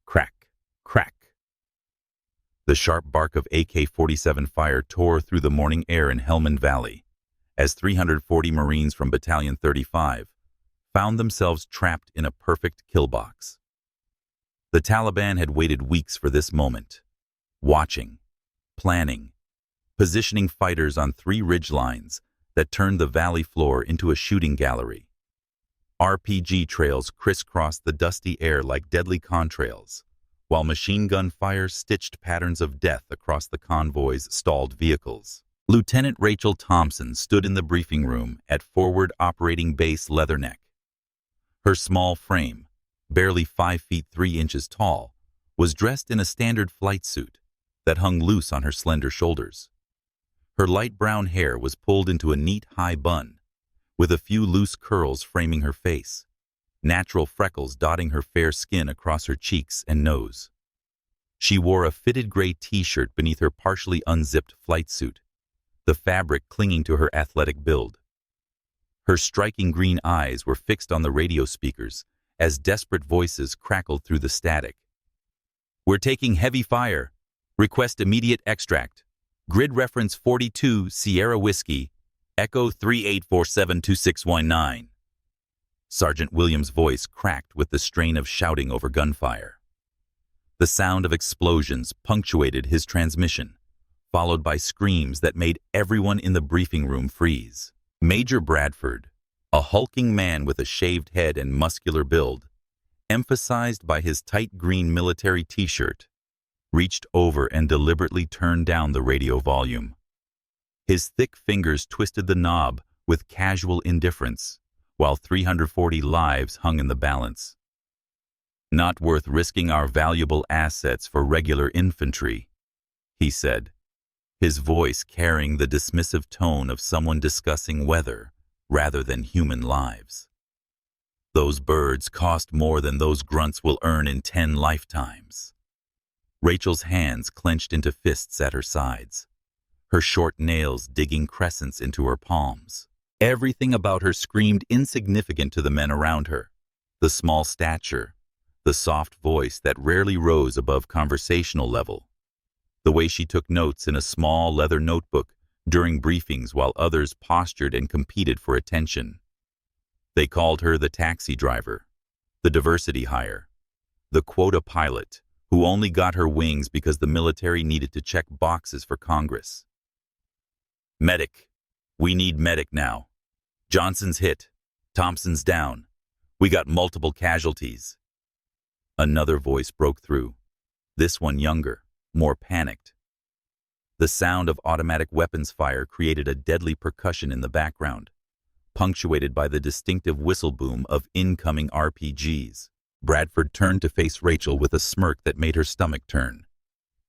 Crack, crack. The sharp bark of AK-47 fire tore through the morning air in Helmand Valley, as 340 Marines from Battalion 35 found themselves trapped in a perfect kill box. The Taliban had waited weeks for this moment, watching, planning, positioning fighters on 3 ridge lines that turned the valley floor into a shooting gallery. RPG trails crisscrossed the dusty air like deadly contrails, while machine gun fire stitched patterns of death across the convoy's stalled vehicles. Lieutenant Rachel Thompson stood in the briefing room at Forward Operating Base Leatherneck. Her small frame, barely 5 feet 3 inches tall, was dressed in a standard flight suit that hung loose on her slender shoulders. Her light brown hair was pulled into a neat high bun, with a few loose curls framing her face, natural freckles dotting her fair skin across her cheeks and nose. She wore a fitted gray t-shirt beneath her partially unzipped flight suit, the fabric clinging to her athletic build. Her striking green eyes were fixed on the radio speakers as desperate voices crackled through the static. "We're taking heavy fire. Request immediate extract. Grid reference 42 Sierra Whiskey, Echo 38472619. Sergeant Williams' voice cracked with the strain of shouting over gunfire. The sound of explosions punctuated his transmission, followed by screams that made everyone in the briefing room freeze. Major Bradford, a hulking man with a shaved head and muscular build, emphasized by his tight green military t-shirt, reached over and deliberately turned down the radio volume. His thick fingers twisted the knob with casual indifference, while 340 lives hung in the balance. "Not worth risking our valuable assets for regular infantry," he said, his voice carrying the dismissive tone of someone discussing weather rather than human lives. "Those birds cost more than those grunts will earn in 10 lifetimes." Rachel's hands clenched into fists at her sides, her short nails digging crescents into her palms. Everything about her screamed insignificant to the men around her. The small stature, the soft voice that rarely rose above conversational level, the way she took notes in a small leather notebook during briefings while others postured and competed for attention. They called her the taxi driver, the diversity hire, the quota pilot who only got her wings because the military needed to check boxes for Congress. "Medic. We need medic now. Johnson's hit. Thompson's down. We got multiple casualties." Another voice broke through, this one younger, more panicked. The sound of automatic weapons fire created a deadly percussion in the background, punctuated by the distinctive whistle boom of incoming RPGs. Bradford turned to face Rachel with a smirk that made her stomach turn.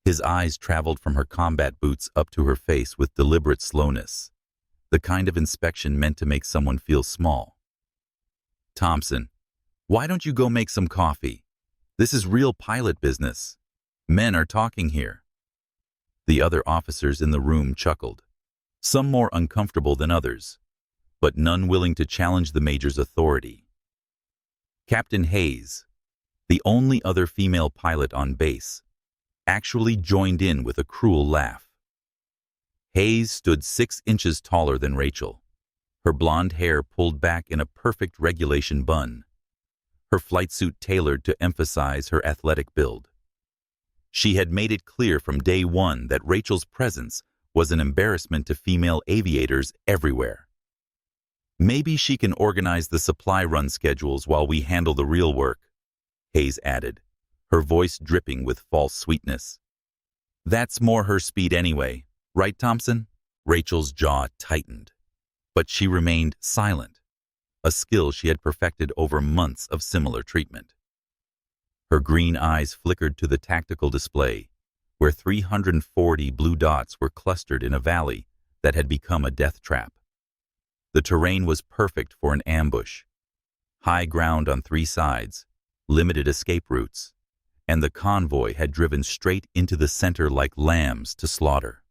His eyes traveled from her combat boots up to her face with deliberate slowness, the kind of inspection meant to make someone feel small. "Thompson, why don't you go make some coffee? This is real pilot business. Men are talking here." The other officers in the room chuckled, some more uncomfortable than others, but none willing to challenge the major's authority. Captain Hayes, the only other female pilot on base, actually joined in with a cruel laugh. Hayes stood 6 inches taller than Rachel, her blonde hair pulled back in a perfect regulation bun, her flight suit tailored to emphasize her athletic build. She had made it clear from day one that Rachel's presence was an embarrassment to female aviators everywhere. "Maybe she can organize the supply run schedules while we handle the real work," Hayes added, her voice dripping with false sweetness. "That's more her speed anyway, right, Thompson?" Rachel's jaw tightened, but she remained silent, a skill she had perfected over months of similar treatment. Her green eyes flickered to the tactical display, where 340 blue dots were clustered in a valley that had become a death trap. The terrain was perfect for an ambush. High ground on 3 sides, limited escape routes, and the convoy had driven straight into the center like lambs to slaughter.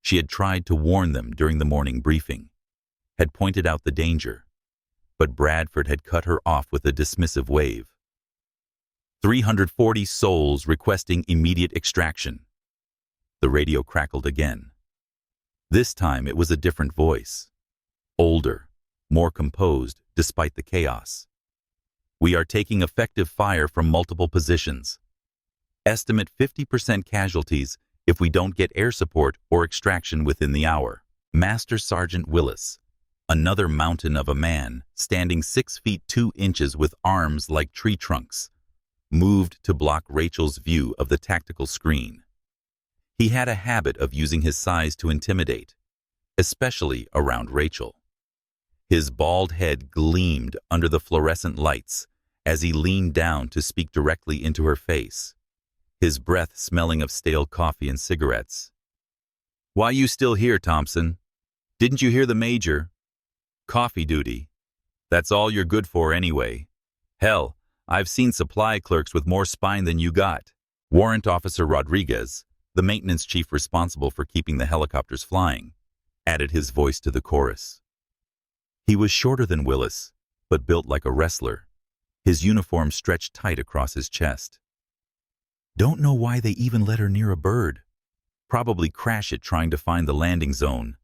She had tried to warn them during the morning briefing, had pointed out the danger, but Bradford had cut her off with a dismissive wave. 340 souls requesting immediate extraction. The radio crackled again. This time it was a different voice. Older, more composed despite the chaos. We are taking effective fire from multiple positions. Estimate 50% casualties if we don't get air support or extraction within the hour. Master Sergeant Willis, another mountain of a man, standing 6 feet 2 inches with arms like tree trunks, moved to block Rachel's view of the tactical screen. He had a habit of using his size to intimidate, especially around Rachel. His bald head gleamed under the fluorescent lights as he leaned down to speak directly into her face, his breath smelling of stale coffee and cigarettes. "Why you still here, Thompson? Didn't you hear the major? Coffee duty. That's all you're good for anyway. Hell, I've seen supply clerks with more spine than you got." Warrant Officer Rodriguez, the maintenance chief responsible for keeping the helicopters flying, added his voice to the chorus. He was shorter than Willis, but built like a wrestler. His uniform stretched tight across his chest. "Don't know why they even let her near a bird. Probably crash it trying to find the landing zone.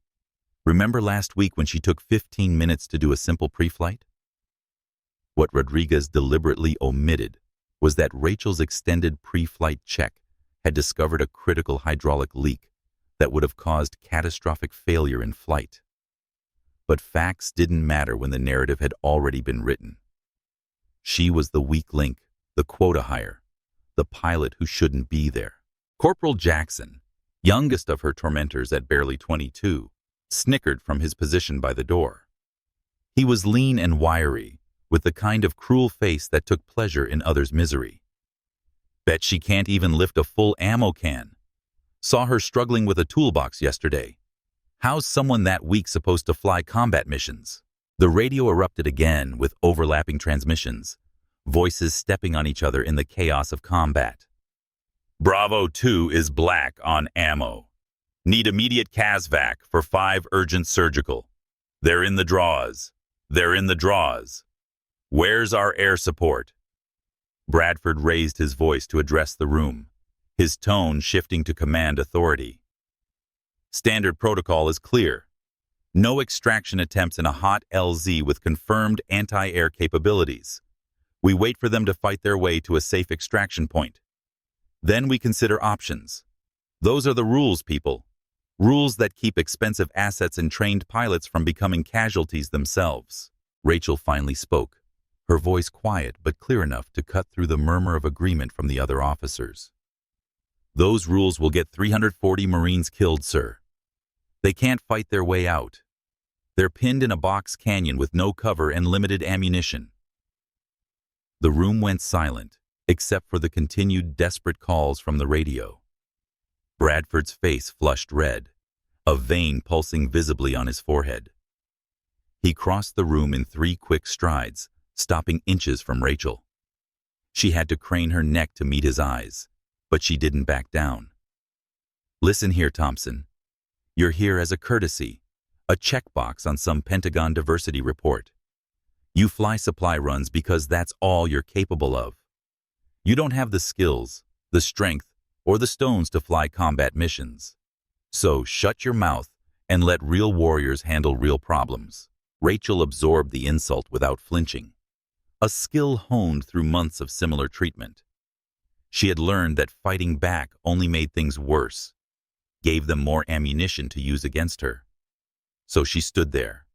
Remember last week when she took 15 minutes to do a simple pre-flight?" What Rodriguez deliberately omitted was that Rachel's extended pre-flight check had discovered a critical hydraulic leak that would have caused catastrophic failure in flight. But facts didn't matter when the narrative had already been written. She was the weak link, the quota hire, the pilot who shouldn't be there. Corporal Jackson, youngest of her tormentors at barely 22, snickered from his position by the door. He was lean and wiry, with the kind of cruel face that took pleasure in others' misery. "Bet she can't even lift a full ammo can. Saw her struggling with a toolbox yesterday. How's someone that weak supposed to fly combat missions?" The radio erupted again with overlapping transmissions, voices stepping on each other in the chaos of combat. "Bravo 2 is black on ammo. Need immediate CASVAC for 5 urgent surgical. They're in the draws. They're in the draws. Where's our air support?" Bradford raised his voice to address the room, his tone shifting to command authority. "Standard protocol is clear. No extraction attempts in a hot LZ with confirmed anti-air capabilities. We wait for them to fight their way to a safe extraction point. Then we consider options. Those are the rules, people. Rules that keep expensive assets and trained pilots from becoming casualties themselves." Rachel finally spoke, her voice quiet but clear enough to cut through the murmur of agreement from the other officers. "Those rules will get 340 Marines killed, sir. They can't fight their way out. They're pinned in a box canyon with no cover and limited ammunition." The room went silent, except for the continued desperate calls from the radio. Bradford's face flushed red, a vein pulsing visibly on his forehead. He crossed the room in 3 quick strides, stopping inches from Rachel. She had to crane her neck to meet his eyes, but she didn't back down. "Listen here, Thompson. You're here as a courtesy, a checkbox on some Pentagon diversity report. You fly supply runs because that's all you're capable of. You don't have the skills, the strength, or the stones to fly combat missions. So shut your mouth and let real warriors handle real problems." Rachel absorbed the insult without flinching, a skill honed through months of similar treatment. She had learned that fighting back only made things worse, gave them more ammunition to use against her. So she stood there,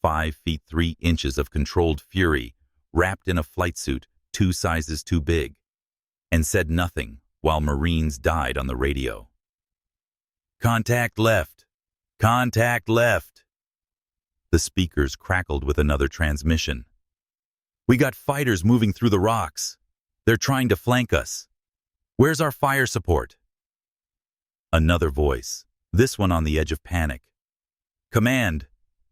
5 feet 3 inches of controlled fury, wrapped in a flight suit 2 sizes too big, and said nothing while Marines died on the radio. "Contact left! Contact left!" The speakers crackled with another transmission. "We got fighters moving through the rocks. They're trying to flank us. Where's our fire support?" Another voice, this one on the edge of panic. "Command,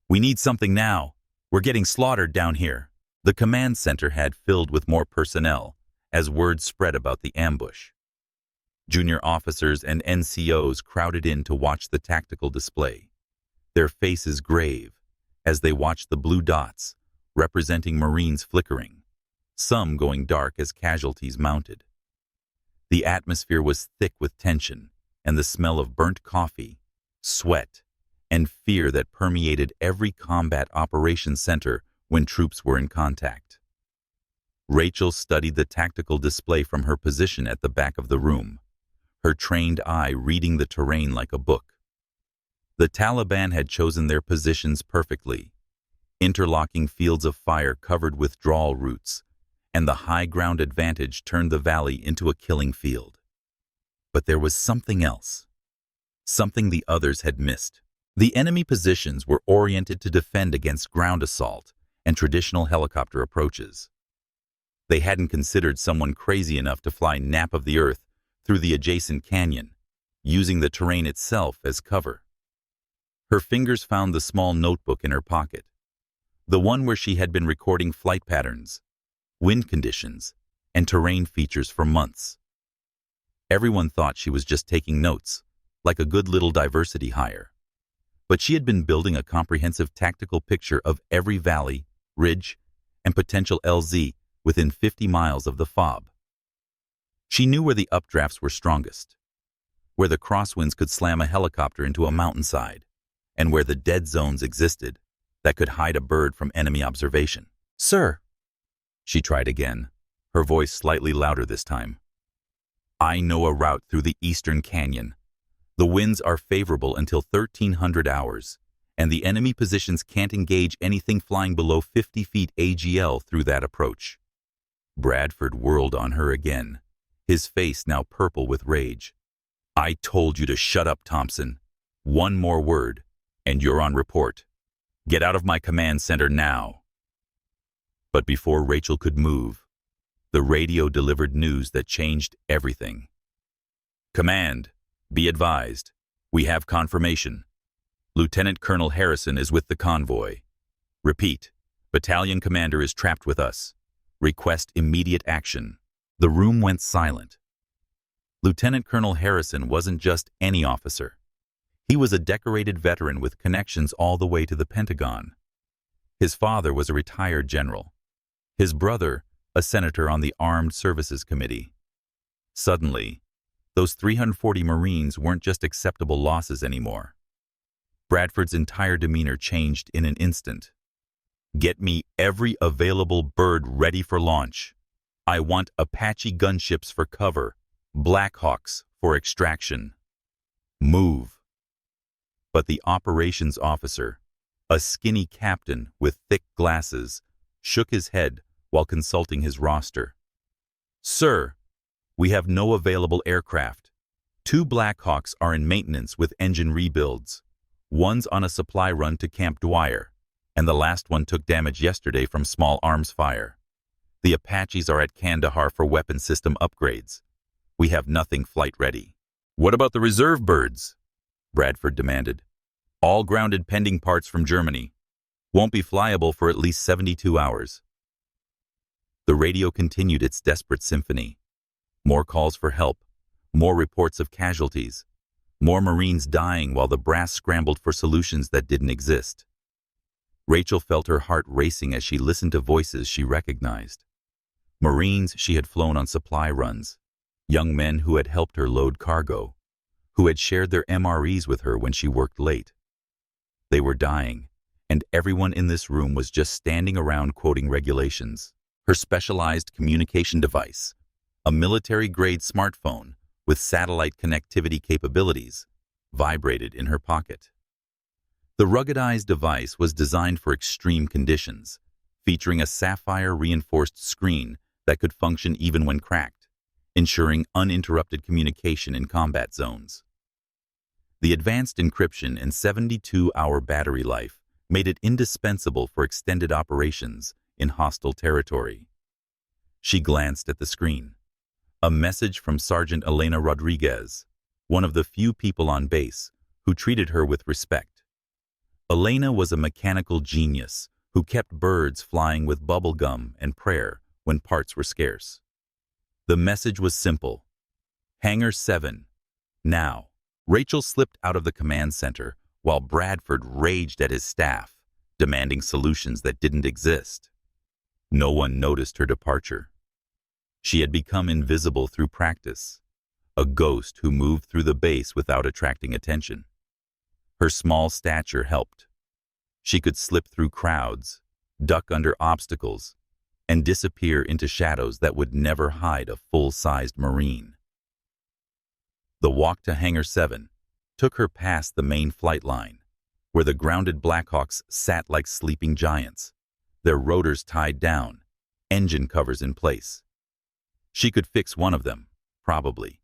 we need something now. We're getting slaughtered down here." The command center had filled with more personnel as word spread about the ambush. Junior officers and NCOs crowded in to watch the tactical display, their faces grave as they watched the blue dots representing Marines flickering, some going dark as casualties mounted. The atmosphere was thick with tension and the smell of burnt coffee, sweat, and fear that permeated every combat operations center when troops were in contact. Rachel studied the tactical display from her position at the back of the room, her trained eye reading the terrain like a book. The Taliban had chosen their positions perfectly, interlocking fields of fire covered with withdrawal routes, and the high ground advantage turned the valley into a killing field. But there was something else, something the others had missed. The enemy positions were oriented to defend against ground assault and traditional helicopter approaches. They hadn't considered someone crazy enough to fly nap of the earth through the adjacent canyon, using the terrain itself as cover. Her fingers found the small notebook in her pocket, the one where she had been recording flight patterns, wind conditions, and terrain features for months. Everyone thought she was just taking notes, like a good little diversity hire. But she had been building a comprehensive tactical picture of every valley, ridge, and potential LZ within 50 miles of the FOB. She knew where the updrafts were strongest, where the crosswinds could slam a helicopter into a mountainside, and where the dead zones existed that could hide a bird from enemy observation. "Sir," she tried again, her voice slightly louder this time. "I know a route through the eastern canyon. The winds are favorable until 1300 hours, and the enemy positions can't engage anything flying below 50 feet AGL through that approach." Bradford whirled on her again, his face now purple with rage. "I told you to shut up, Thompson. One more word, and you're on report. Get out of my command center now." But before Rachel could move, the radio delivered news that changed everything. "Command, be advised. We have confirmation. Lieutenant Colonel Harrison is with the convoy. Repeat, battalion commander is trapped with us. Request immediate action." The room went silent. Lieutenant Colonel Harrison wasn't just any officer. He was a decorated veteran with connections all the way to the Pentagon. His father was a retired general. His brother, a senator on the Armed Services Committee. Suddenly, those 340 Marines weren't just acceptable losses anymore. Bradford's entire demeanor changed in an instant. "Get me every available bird ready for launch. I want Apache gunships for cover, Blackhawks for extraction. Move." But the operations officer, a skinny captain with thick glasses, shook his head while consulting his roster. "Sir, we have no available aircraft. 2 Blackhawks are in maintenance with engine rebuilds. One's on a supply run to Camp Dwyer, and the last one took damage yesterday from small arms fire. The Apaches are at Kandahar for weapon system upgrades. We have nothing flight ready." "What about the reserve birds?" Bradford demanded. "All grounded pending parts from Germany. Won't be flyable for at least 72 hours. The radio continued its desperate symphony. More calls for help, more reports of casualties, more Marines dying while the brass scrambled for solutions that didn't exist. Rachel felt her heart racing as she listened to voices she recognized. Marines she had flown on supply runs, young men who had helped her load cargo, who had shared their MREs with her when she worked late. They were dying, and everyone in this room was just standing around quoting regulations. Her specialized communication device, a military-grade smartphone with satellite connectivity capabilities, vibrated in her pocket. The ruggedized device was designed for extreme conditions, featuring a sapphire-reinforced screen that could function even when cracked, ensuring uninterrupted communication in combat zones. The advanced encryption and 72-hour battery life made it indispensable for extended operations in hostile territory. She glanced at the screen. A message from Sergeant Elena Rodriguez, one of the few people on base who treated her with respect. Elena was a mechanical genius who kept birds flying with bubble gum and prayer when parts were scarce. The message was simple. "Hangar 7, now." Rachel slipped out of the command center while Bradford raged at his staff, demanding solutions that didn't exist. No one noticed her departure. She had become invisible through practice, a ghost who moved through the base without attracting attention. Her small stature helped. She could slip through crowds, duck under obstacles, and disappear into shadows that would never hide a full-sized Marine. The walk to Hangar 7 took her past the main flight line, where the grounded Blackhawks sat like sleeping giants, their rotors tied down, engine covers in place. She could fix one of them, probably,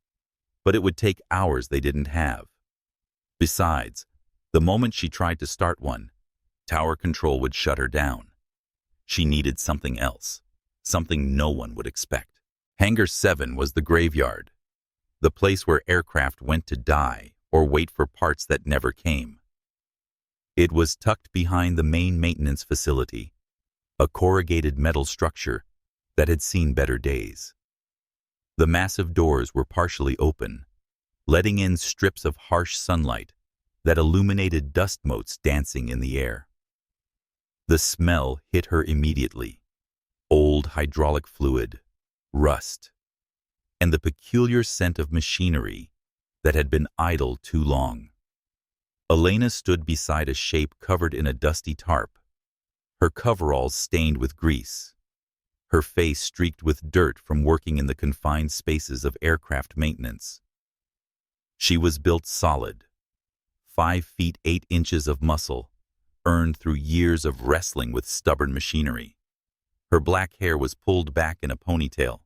but it would take hours they didn't have. Besides, the moment she tried to start one, tower control would shut her down. She needed something else, something no one would expect. Hangar 7 was the graveyard, the place where aircraft went to die or wait for parts that never came. It was tucked behind the main maintenance facility, a corrugated metal structure that had seen better days. The massive doors were partially open, letting in strips of harsh sunlight that illuminated dust motes dancing in the air. The smell hit her immediately: old hydraulic fluid, rust, and the peculiar scent of machinery that had been idle too long. Elena stood beside a shape covered in a dusty tarp, her coveralls stained with grease, her face streaked with dirt from working in the confined spaces of aircraft maintenance. She was built solid, 5 feet 8 inches of muscle, earned through years of wrestling with stubborn machinery. Her black hair was pulled back in a ponytail,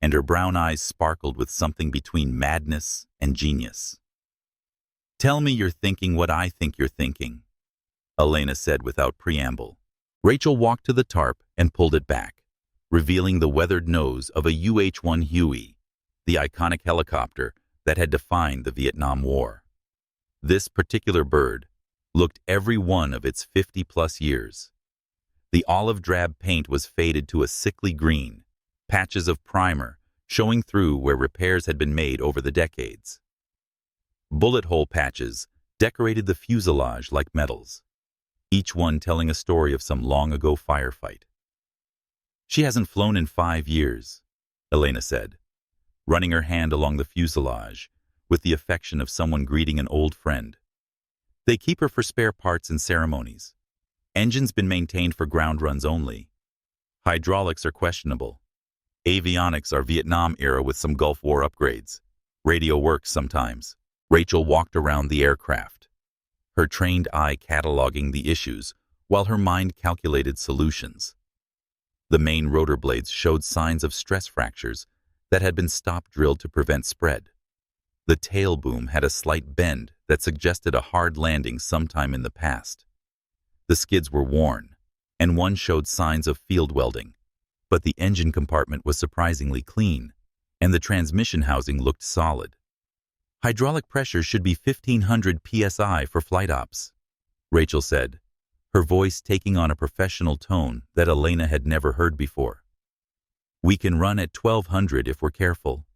and her brown eyes sparkled with something between madness and genius. "Tell me you're thinking what I think you're thinking," Elena said without preamble. Rachel walked to the tarp and pulled it back, revealing the weathered nose of a UH-1 Huey, the iconic helicopter that had defined the Vietnam War. This particular bird looked every one of its 50-plus years. The olive drab paint was faded to a sickly green, patches of primer showing through where repairs had been made over the decades. Bullet hole patches decorated the fuselage like medals, each one telling a story of some long-ago firefight. "She hasn't flown in 5 years," Elena said, running her hand along the fuselage with the affection of someone greeting an old friend. "They keep her for spare parts and ceremonies. Engine's been maintained for ground runs only. Hydraulics are questionable. Avionics are Vietnam era with some Gulf War upgrades. Radio works sometimes." Rachel walked around the aircraft, her trained eye cataloging the issues while her mind calculated solutions. The main rotor blades showed signs of stress fractures that had been stop-drilled to prevent spread. The tail boom had a slight bend that suggested a hard landing sometime in the past. The skids were worn, and one showed signs of field welding, but the engine compartment was surprisingly clean, and the transmission housing looked solid. "Hydraulic pressure should be 1,500 psi for flight ops," Rachel said, her voice taking on a professional tone that Elena had never heard before. "We can run at 1,200 if we're careful.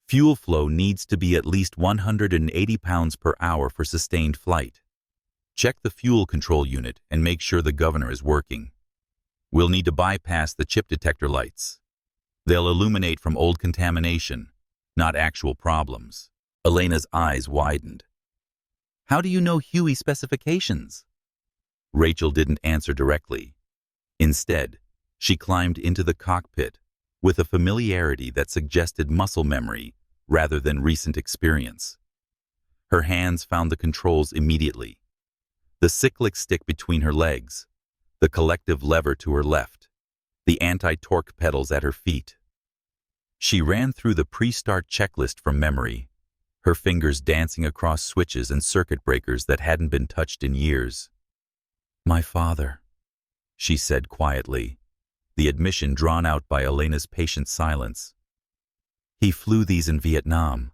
Fuel flow needs to be at least 180 pounds per hour for sustained flight. Check the fuel control unit and make sure the governor is working. We'll need to bypass the chip detector lights. They'll illuminate from old contamination, not actual problems." Elena's eyes widened. "How do you know Huey specifications?" Rachel didn't answer directly. Instead, she climbed into the cockpit with a familiarity that suggested muscle memory rather than recent experience. Her hands found the controls immediately. The cyclic stick between her legs, the collective lever to her left, the anti-torque pedals at her feet. She ran through the pre-start checklist from memory, her fingers dancing across switches and circuit breakers that hadn't been touched in years. "My father," she said quietly, the admission drawn out by Elena's patient silence. "He flew these in Vietnam,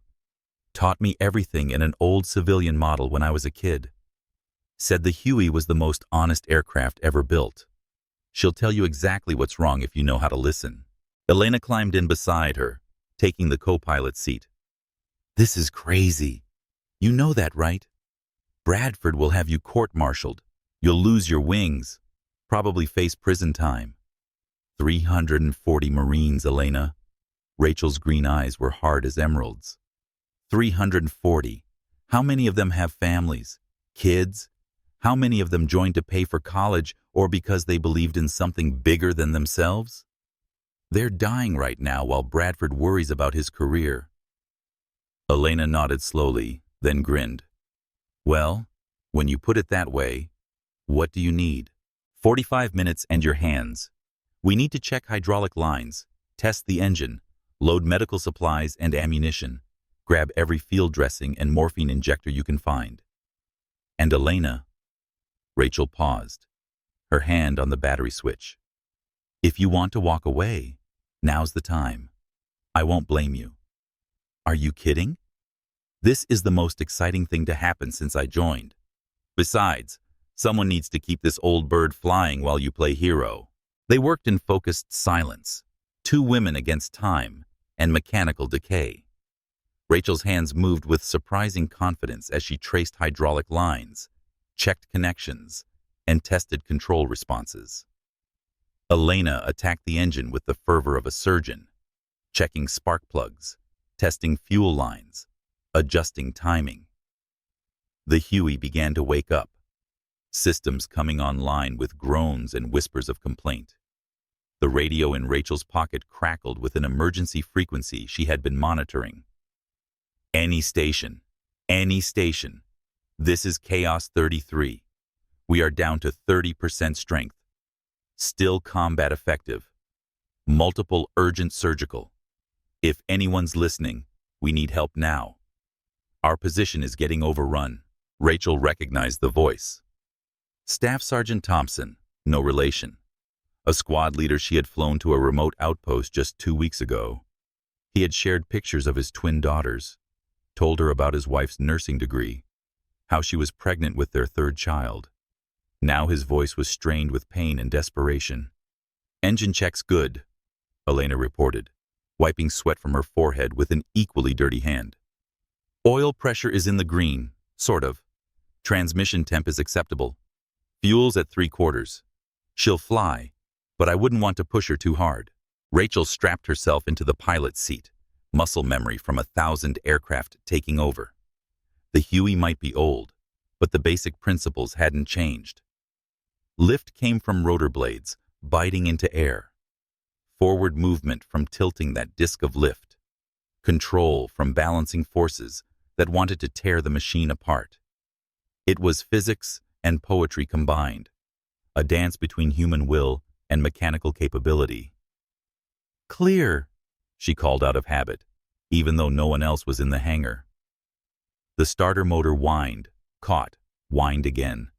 taught me everything in an old civilian model when I was a kid. Said the Huey was the most honest aircraft ever built. She'll tell you exactly what's wrong if you know how to listen." Elena climbed in beside her, taking the co-pilot seat. "This is crazy. You know that, right? Bradford will have you court-martialed. You'll lose your wings, probably face prison time." 340 Marines, Elena. Rachel's green eyes were hard as emeralds. 340. How many of them have families? Kids? How many of them joined to pay for college or because they believed in something bigger than themselves? They're dying right now while Bradford worries about his career. Elena nodded slowly, then grinned. Well, when you put it that way, what do you need? 45 minutes and your hands. We need to check hydraulic lines, test the engine, load medical supplies and ammunition, grab every field dressing and morphine injector you can find. And Elena. Rachel paused, her hand on the battery switch. If you want to walk away, now's the time. I won't blame you. Are you kidding? This is the most exciting thing to happen since I joined. Besides, someone needs to keep this old bird flying while you play hero. They worked in focused silence, 2 women against time and mechanical decay. Rachel's hands moved with surprising confidence as she traced hydraulic lines, checked connections, and tested control responses. Elena attacked the engine with the fervor of a surgeon, checking spark plugs, testing fuel lines, adjusting timing. The Huey began to wake up, systems coming online with groans and whispers of complaint. The radio in Rachel's pocket crackled with an emergency frequency she had been monitoring. Any station. This is Chaos 33. We are down to 30% strength. Still combat effective. Multiple urgent surgical. If anyone's listening, we need help now. Our position is getting overrun. Rachel recognized the voice. Staff Sergeant Thompson, no relation. A squad leader she had flown to a remote outpost just 2 weeks ago. He had shared pictures of his twin daughters, told her about his wife's nursing degree, how she was pregnant with their 3rd child. Now his voice was strained with pain and desperation. Engine checks good, Elena reported, wiping sweat from her forehead with an equally dirty hand. Oil pressure is in the green, sort of. Transmission temp is acceptable. Fuel's at 3/4. She'll fly, but I wouldn't want to push her too hard. Rachel strapped herself into the pilot's seat, muscle memory from 1,000 aircraft taking over. The Huey might be old, but the basic principles hadn't changed. Lift came from rotor blades, biting into air. Forward movement from tilting that disk of lift. Control from balancing forces that wanted to tear the machine apart. It was physics and poetry combined, a dance between human will and mechanical capability. Clear, she called out of habit, even though no one else was in the hangar. The starter motor whined, caught, whined again.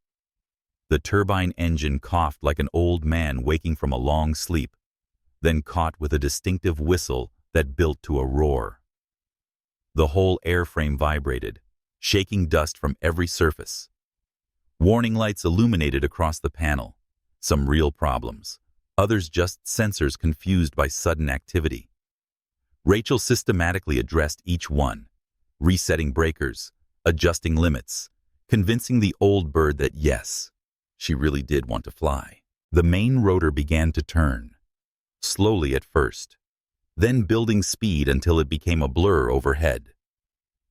The turbine engine coughed like an old man waking from a long sleep, then caught with a distinctive whistle that built to a roar. The whole airframe vibrated, shaking dust from every surface. Warning lights illuminated across the panel, some real problems, others just sensors confused by sudden activity. Rachel systematically addressed each one, resetting breakers, adjusting limits, convincing the old bird that yes, she really did want to fly. The main rotor began to turn, slowly at first, then building speed until it became a blur overhead.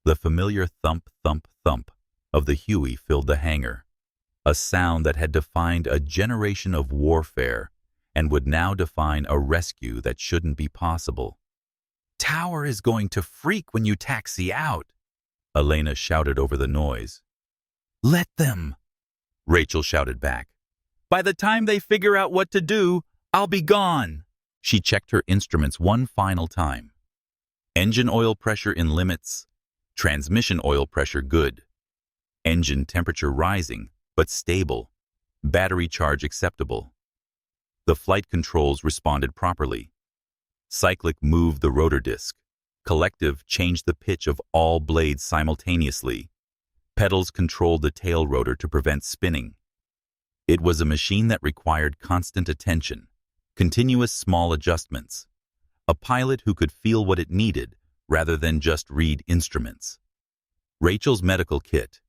The familiar thump, thump, thump of the Huey filled the hangar, a sound that had defined a generation of warfare and would now define a rescue that shouldn't be possible. Tower is going to freak when you taxi out, Elena shouted over the noise. Let them, Rachel shouted back. By the time they figure out what to do, I'll be gone. She checked her instruments one final time. Engine oil pressure in limits, transmission oil pressure good. Engine temperature rising, but stable. Battery charge acceptable. The flight controls responded properly. Cyclic moved the rotor disc. Collective changed the pitch of all blades simultaneously. Pedals controlled the tail rotor to prevent spinning. It was a machine that required constant attention, continuous small adjustments. A pilot who could feel what it needed rather than just read instruments. Rachel's medical kit,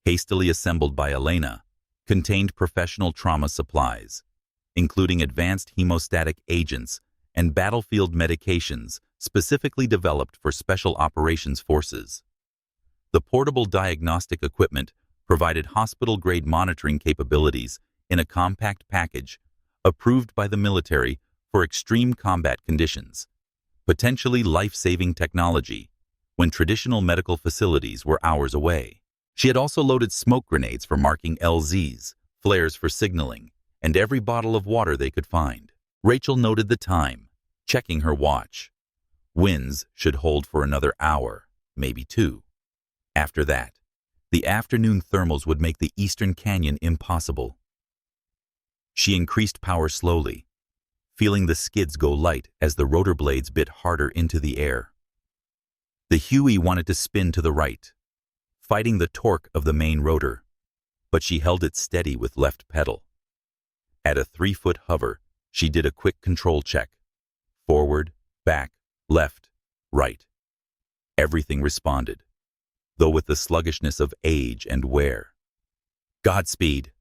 hastily assembled by Elena, contained professional trauma supplies, including advanced hemostatic agents and battlefield medications specifically developed for Special Operations Forces. The portable diagnostic equipment provided hospital-grade monitoring capabilities in a compact package approved by the military for extreme combat conditions, potentially life-saving technology when traditional medical facilities were hours away. She had also loaded smoke grenades for marking LZs, flares for signaling, and every bottle of water they could find. Rachel noted the time, checking her watch. Winds should hold for another hour, maybe 2. After that, the afternoon thermals would make the Eastern Canyon impossible. She increased power slowly, feeling the skids go light as the rotor blades bit harder into the air. The Huey wanted to spin to the right, fighting the torque of the main rotor, but she held it steady with left pedal. At a 3-foot hover, she did a quick control check. Forward, back, left, right. Everything responded, though with the sluggishness of age and wear. "Godspeed,"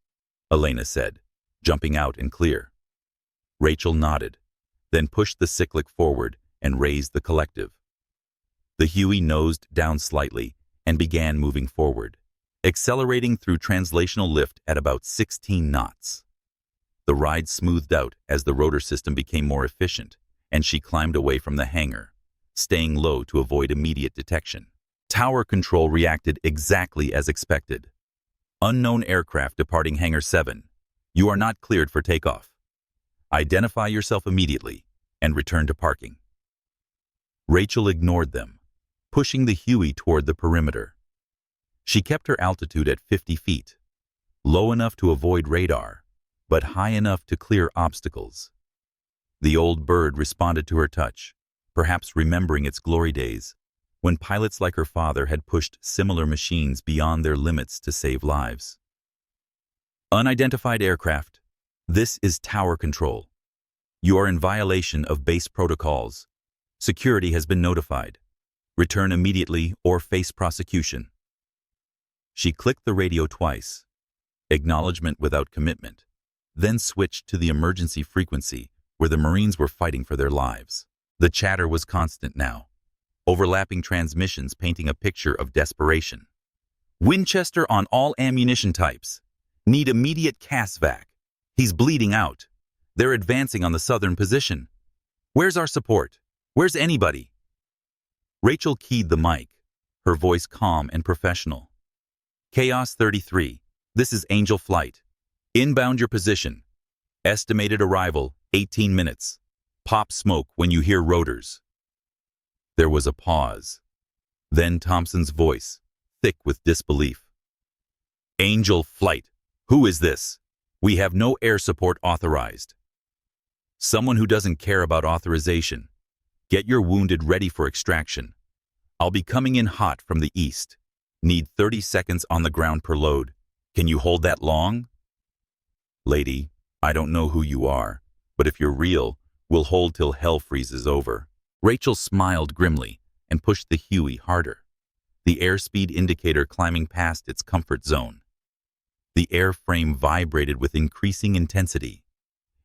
Elena said, jumping out and clear. Rachel nodded, then pushed the cyclic forward and raised the collective. The Huey nosed down slightly and began moving forward, accelerating through translational lift at about 16 knots. The ride smoothed out as the rotor system became more efficient, and she climbed away from the hangar, staying low to avoid immediate detection. Tower control reacted exactly as expected. "Unknown aircraft departing Hangar 7. You are not cleared for takeoff. Identify yourself immediately and return to parking." Rachel ignored them, pushing the Huey toward the perimeter. She kept her altitude at 50 feet, low enough to avoid radar, but high enough to clear obstacles. The old bird responded to her touch, perhaps remembering its glory days, when pilots like her father had pushed similar machines beyond their limits to save lives. "Unidentified aircraft. This is tower control. You are in violation of base protocols. Security has been notified. Return immediately or face prosecution." She clicked the radio twice, acknowledgement without commitment, then switched to the emergency frequency where the Marines were fighting for their lives. The chatter was constant now, overlapping transmissions painting a picture of desperation. "Winchester on all ammunition types. Need immediate CASVAC. He's bleeding out. They're advancing on the southern position. Where's our support? Where's anybody?" Rachel keyed the mic, her voice calm and professional. "Chaos 33, this is Angel Flight. Inbound your position. Estimated arrival, 18 minutes. Pop smoke when you hear rotors." There was a pause. Then Thompson's voice, thick with disbelief. "Angel Flight, who is this? We have no air support authorized." "Someone who doesn't care about authorization. Get your wounded ready for extraction. I'll be coming in hot from the east. Need 30 seconds on the ground per load. Can you hold that long?" "Lady, I don't know who you are, but if you're real, we'll hold till hell freezes over." Rachel smiled grimly and pushed the Huey harder, the airspeed indicator climbing past its comfort zone. The airframe vibrated with increasing intensity,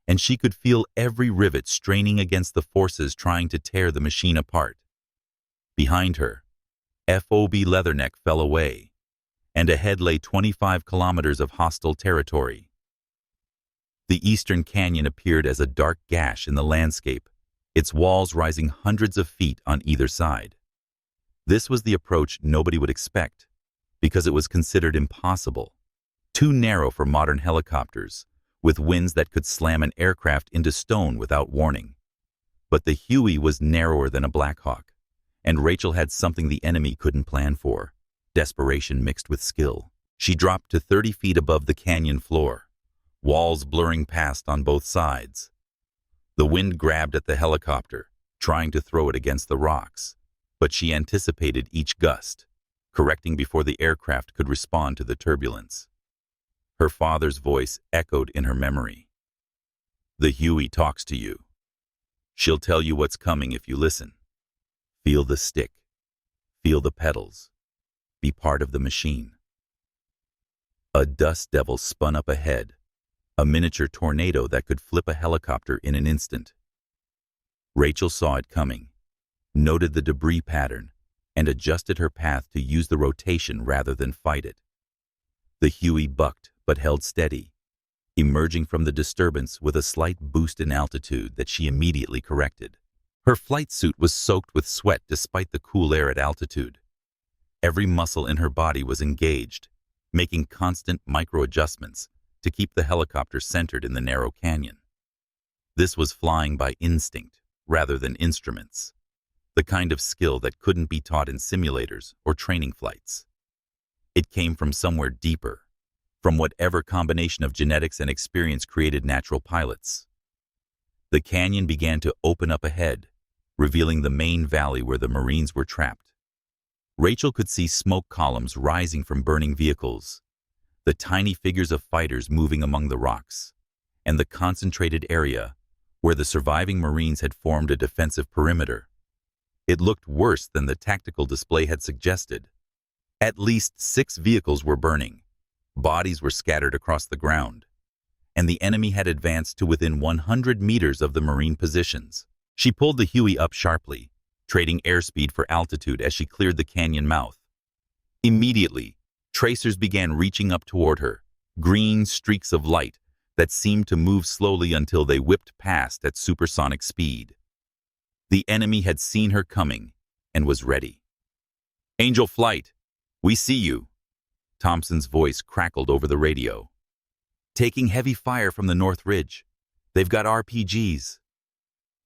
and she could feel every rivet straining against the forces trying to tear the machine apart. Behind her, FOB Leatherneck fell away, and ahead lay 25 kilometers of hostile territory. The Eastern Canyon appeared as a dark gash in the landscape, its walls rising hundreds of feet on either side. This was the approach nobody would expect, because it was considered impossible, too narrow for modern helicopters, with winds that could slam an aircraft into stone without warning. But the Huey was narrower than a Blackhawk, and Rachel had something the enemy couldn't plan for, desperation mixed with skill. She dropped to 30 feet above the canyon floor, walls blurring past on both sides. The wind grabbed at the helicopter, trying to throw it against the rocks, but she anticipated each gust, correcting before the aircraft could respond to the turbulence. Her father's voice echoed in her memory. "The Huey talks to you. She'll tell you what's coming if you listen. Feel the stick. Feel the pedals. Be part of the machine." A dust devil spun up ahead, a miniature tornado that could flip a helicopter in an instant. Rachel saw it coming, noted the debris pattern, and adjusted her path to use the rotation rather than fight it. The Huey bucked but held steady, emerging from the disturbance with a slight boost in altitude that she immediately corrected. Her flight suit was soaked with sweat despite the cool air at altitude. Every muscle in her body was engaged, making constant micro-adjustments to keep the helicopter centered in the narrow canyon. This was flying by instinct rather than instruments, the kind of skill that couldn't be taught in simulators or training flights. It came from somewhere deeper, from whatever combination of genetics and experience created natural pilots. The canyon began to open up ahead, revealing the main valley where the Marines were trapped. Rachel could see smoke columns rising from burning vehicles, the tiny figures of fighters moving among the rocks, and the concentrated area where the surviving Marines had formed a defensive perimeter. It looked worse than the tactical display had suggested. At least 6 vehicles were burning, bodies were scattered across the ground, and the enemy had advanced to within 100 meters of the Marine positions. She pulled the Huey up sharply, trading airspeed for altitude as she cleared the canyon mouth. Immediately, tracers began reaching up toward her, green streaks of light that seemed to move slowly until they whipped past at supersonic speed. The enemy had seen her coming and was ready. "Angel Flight, we see you," Thompson's voice crackled over the radio. "Taking heavy fire from the North Ridge. They've got RPGs."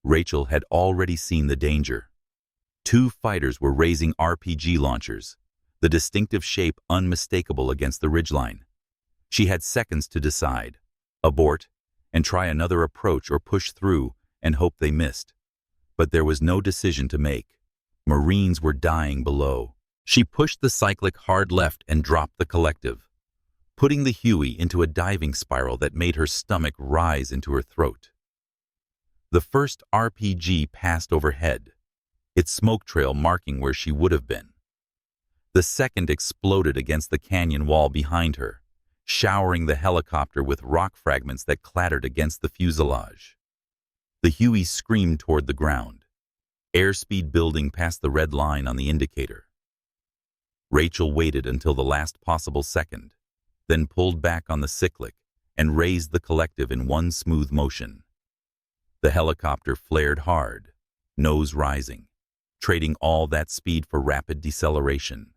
Rachel had already seen the danger. 2 fighters were raising RPG launchers, the distinctive shape unmistakable against the ridgeline. She had seconds to decide: abort and try another approach, or push through and hope they missed. But there was no decision to make. Marines were dying below. She pushed the cyclic hard left and dropped the collective, putting the Huey into a diving spiral that made her stomach rise into her throat. The first RPG passed overhead, its smoke trail marking where she would have been. The second exploded against the canyon wall behind her, showering the helicopter with rock fragments that clattered against the fuselage. The Huey screamed toward the ground, airspeed building past the red line on the indicator. Rachel waited until the last possible second, then pulled back on the cyclic and raised the collective in one smooth motion. The helicopter flared hard, nose rising, trading all that speed for rapid deceleration.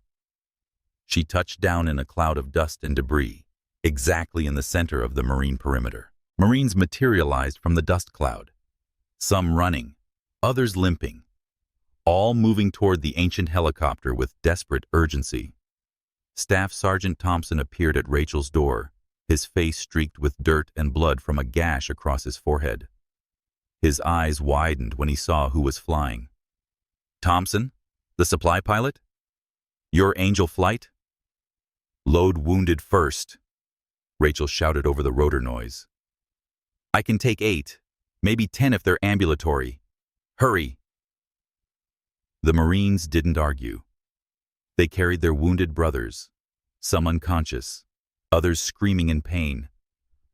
She touched down in a cloud of dust and debris, exactly in the center of the Marine perimeter. Marines materialized from the dust cloud, some running, others limping, all moving toward the ancient helicopter with desperate urgency. Staff Sergeant Thompson appeared at Rachel's door, his face streaked with dirt and blood from a gash across his forehead. His eyes widened when he saw who was flying. "Thompson, the supply pilot? Your Angel Flight?" "Load wounded first," Rachel shouted over the rotor noise. "I can take 8, maybe 10 if they're ambulatory. Hurry." The Marines didn't argue. They carried their wounded brothers, some unconscious, others screaming in pain,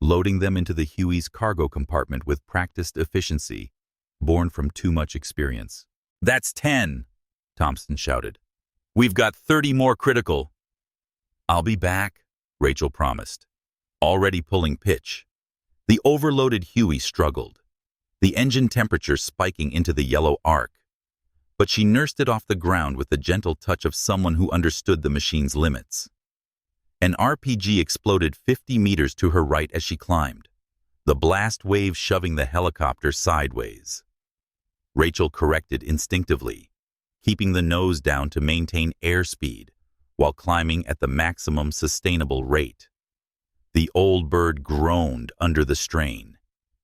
loading them into the Huey's cargo compartment with practiced efficiency, born from too much experience. "That's 10, Thompson shouted. "We've got 30 more critical." "I'll be back," Rachel promised, already pulling pitch. The overloaded Huey struggled, the engine temperature spiking into the yellow arc. But she nursed it off the ground with the gentle touch of someone who understood the machine's limits. An RPG exploded 50 meters to her right as she climbed, the blast wave shoving the helicopter sideways. Rachel corrected instinctively, keeping the nose down to maintain airspeed while climbing at the maximum sustainable rate. The old bird groaned under the strain,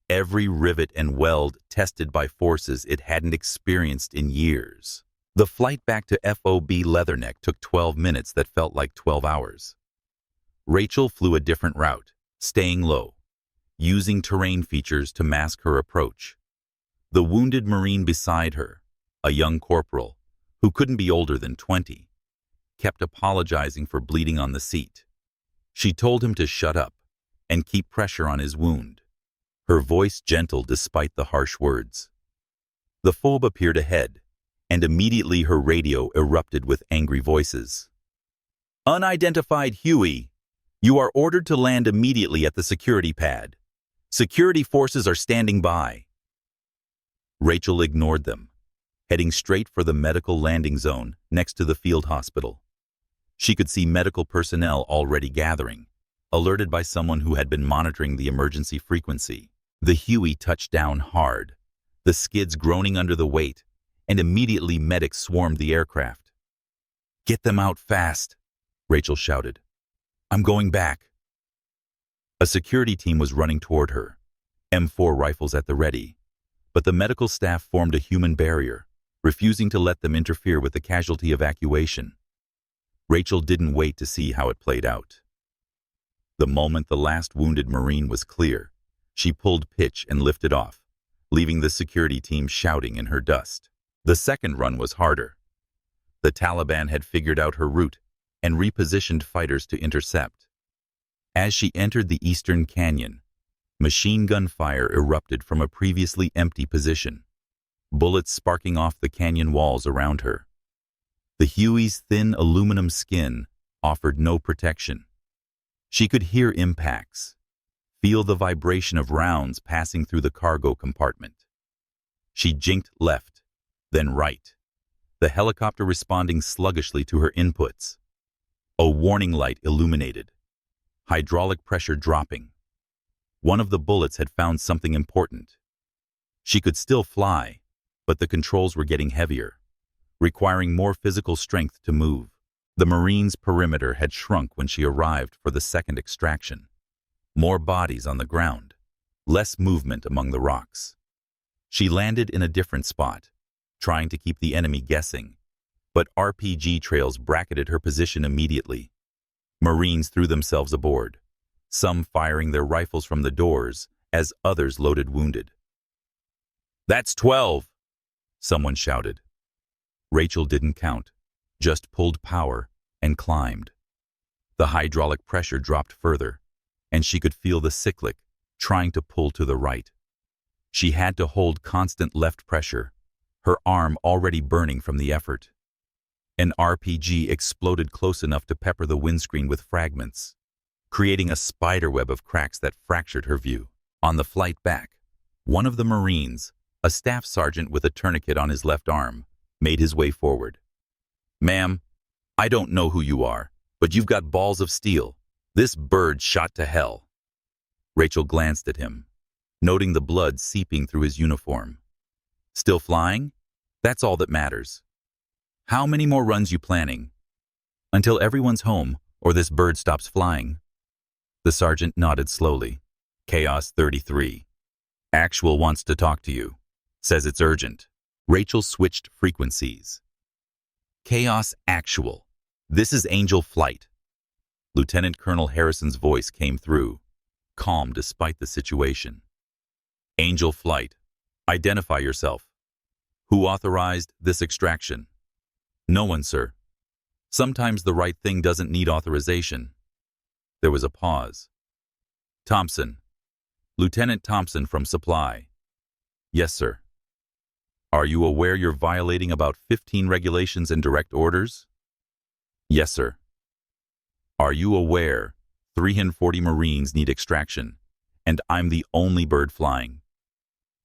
every rivet and weld tested by forces it hadn't experienced in years. The flight back to FOB Leatherneck took 12 minutes that felt like 12 hours. Rachel flew a different route, staying low, using terrain features to mask her approach. The wounded Marine beside her, a young corporal, who couldn't be older than 20, kept apologizing for bleeding on the seat. She told him to shut up and keep pressure on his wound. Her voice gentle despite the harsh words. The phobe appeared ahead, and immediately her radio erupted with angry voices. Unidentified Huey, you are ordered to land immediately at the security pad. Security forces are standing by. Rachel ignored them, heading straight for the medical landing zone next to the field hospital. She could see medical personnel already gathering, alerted by someone who had been monitoring the emergency frequency. The Huey touched down hard, the skids groaning under the weight, and immediately medics swarmed the aircraft. Get them out fast, Rachel shouted. I'm going back. A security team was running toward her, M4 rifles at the ready, but the medical staff formed a human barrier, refusing to let them interfere with the casualty evacuation. Rachel didn't wait to see how it played out. The moment the last wounded Marine was clear, she pulled pitch and lifted off, leaving the security team shouting in her dust. The second run was harder. The Taliban had figured out her route and repositioned fighters to intercept. As she entered the eastern canyon, machine gun fire erupted from a previously empty position, bullets sparking off the canyon walls around her. The Huey's thin aluminum skin offered no protection. She could hear impacts, feel the vibration of rounds passing through the cargo compartment. She jinked left, then right, the helicopter responding sluggishly to her inputs. A warning light illuminated, hydraulic pressure dropping. One of the bullets had found something important. She could still fly, but the controls were getting heavier, requiring more physical strength to move. The Marine's perimeter had shrunk when she arrived for the second extraction. More bodies on the ground, less movement among the rocks. She landed in a different spot, trying to keep the enemy guessing, but RPG trails bracketed her position immediately. Marines threw themselves aboard, some firing their rifles from the doors as others loaded wounded. That's 12, someone shouted. Rachel didn't count, just pulled power and climbed. The hydraulic pressure dropped further, and she could feel the cyclic trying to pull to the right. She had to hold constant left pressure, her arm already burning from the effort. An RPG exploded close enough to pepper the windscreen with fragments, creating a spiderweb of cracks that fractured her view. On the flight back, one of the Marines, a staff sergeant with a tourniquet on his left arm, made his way forward. Ma'am, I don't know who you are, but you've got balls of steel. This bird shot to hell. Rachel glanced at him, noting the blood seeping through his uniform. Still flying? That's all that matters. How many more runs you planning? Until everyone's home or this bird stops flying. The sergeant nodded slowly. Chaos 33. Actual wants to talk to you. Says it's urgent. Rachel switched frequencies. Chaos Actual. This is Angel Flight. Lieutenant Colonel Harrison's voice came through, calm despite the situation. Angel Flight. Identify yourself. Who authorized this extraction? No one, sir. Sometimes the right thing doesn't need authorization. There was a pause. Thompson. Lieutenant Thompson from Supply. Yes, sir. Are you aware you're violating about 15 regulations and direct orders? Yes, sir. Are you aware 340 Marines need extraction, and I'm the only bird flying?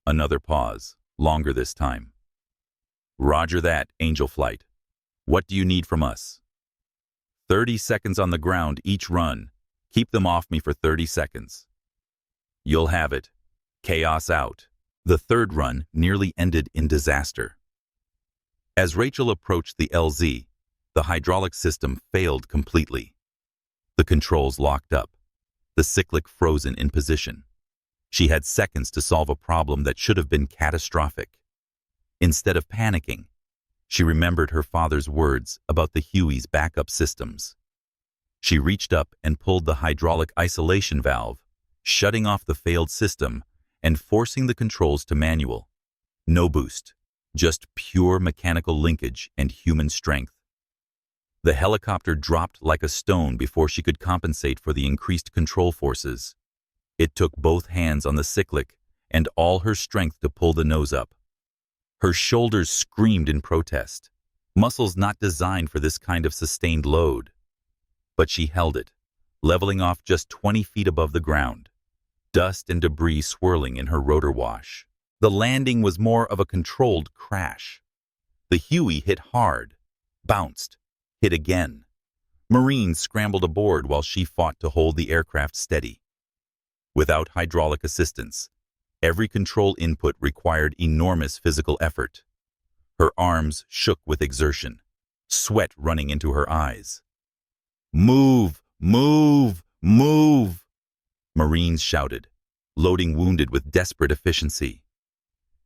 Another pause, longer this time. Roger that, Angel Flight. What do you need from us? 30 seconds on the ground each run. Keep them off me for 30 seconds. You'll have it. Chaos out. The third run nearly ended in disaster. As Rachel approached the LZ, the hydraulic system failed completely. The controls locked up, the cyclic frozen in position. She had seconds to solve a problem that should have been catastrophic. Instead of panicking, she remembered her father's words about the Huey's backup systems. She reached up and pulled the hydraulic isolation valve, shutting off the failed system and forcing the controls to manual. No boost, just pure mechanical linkage and human strength. The helicopter dropped like a stone before she could compensate for the increased control forces. It took both hands on the cyclic and all her strength to pull the nose up. Her shoulders screamed in protest, muscles not designed for this kind of sustained load. But she held it, leveling off just 20 feet above the ground, dust and debris swirling in her rotor wash. The landing was more of a controlled crash. The Huey hit hard, bounced, hit again. Marines scrambled aboard while she fought to hold the aircraft steady. Without hydraulic assistance, every control input required enormous physical effort. Her arms shook with exertion, sweat running into her eyes. "Move! Move! Move!" Marines shouted, loading wounded with desperate efficiency.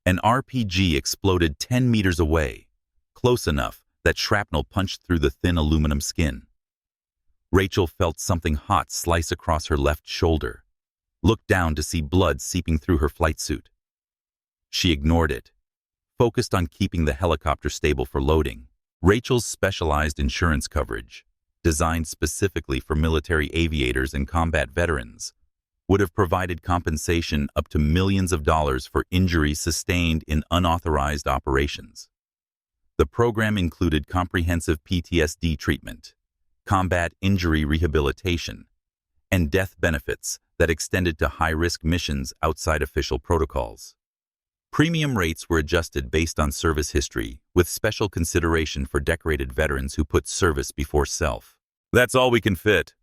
An RPG exploded 10 meters away, close enough that shrapnel punched through the thin aluminum skin. Rachel felt something hot slice across her left shoulder, looked down to see blood seeping through her flight suit. She ignored it, focused on keeping the helicopter stable for loading. Rachel's specialized insurance coverage, designed specifically for military aviators and combat veterans, would have provided compensation up to millions of dollars for injuries sustained in unauthorized operations. The program included comprehensive PTSD treatment, combat injury rehabilitation, and death benefits that extended to high-risk missions outside official protocols. Premium rates were adjusted based on service history, with special consideration for decorated veterans who put service before self. "That's all we can fit."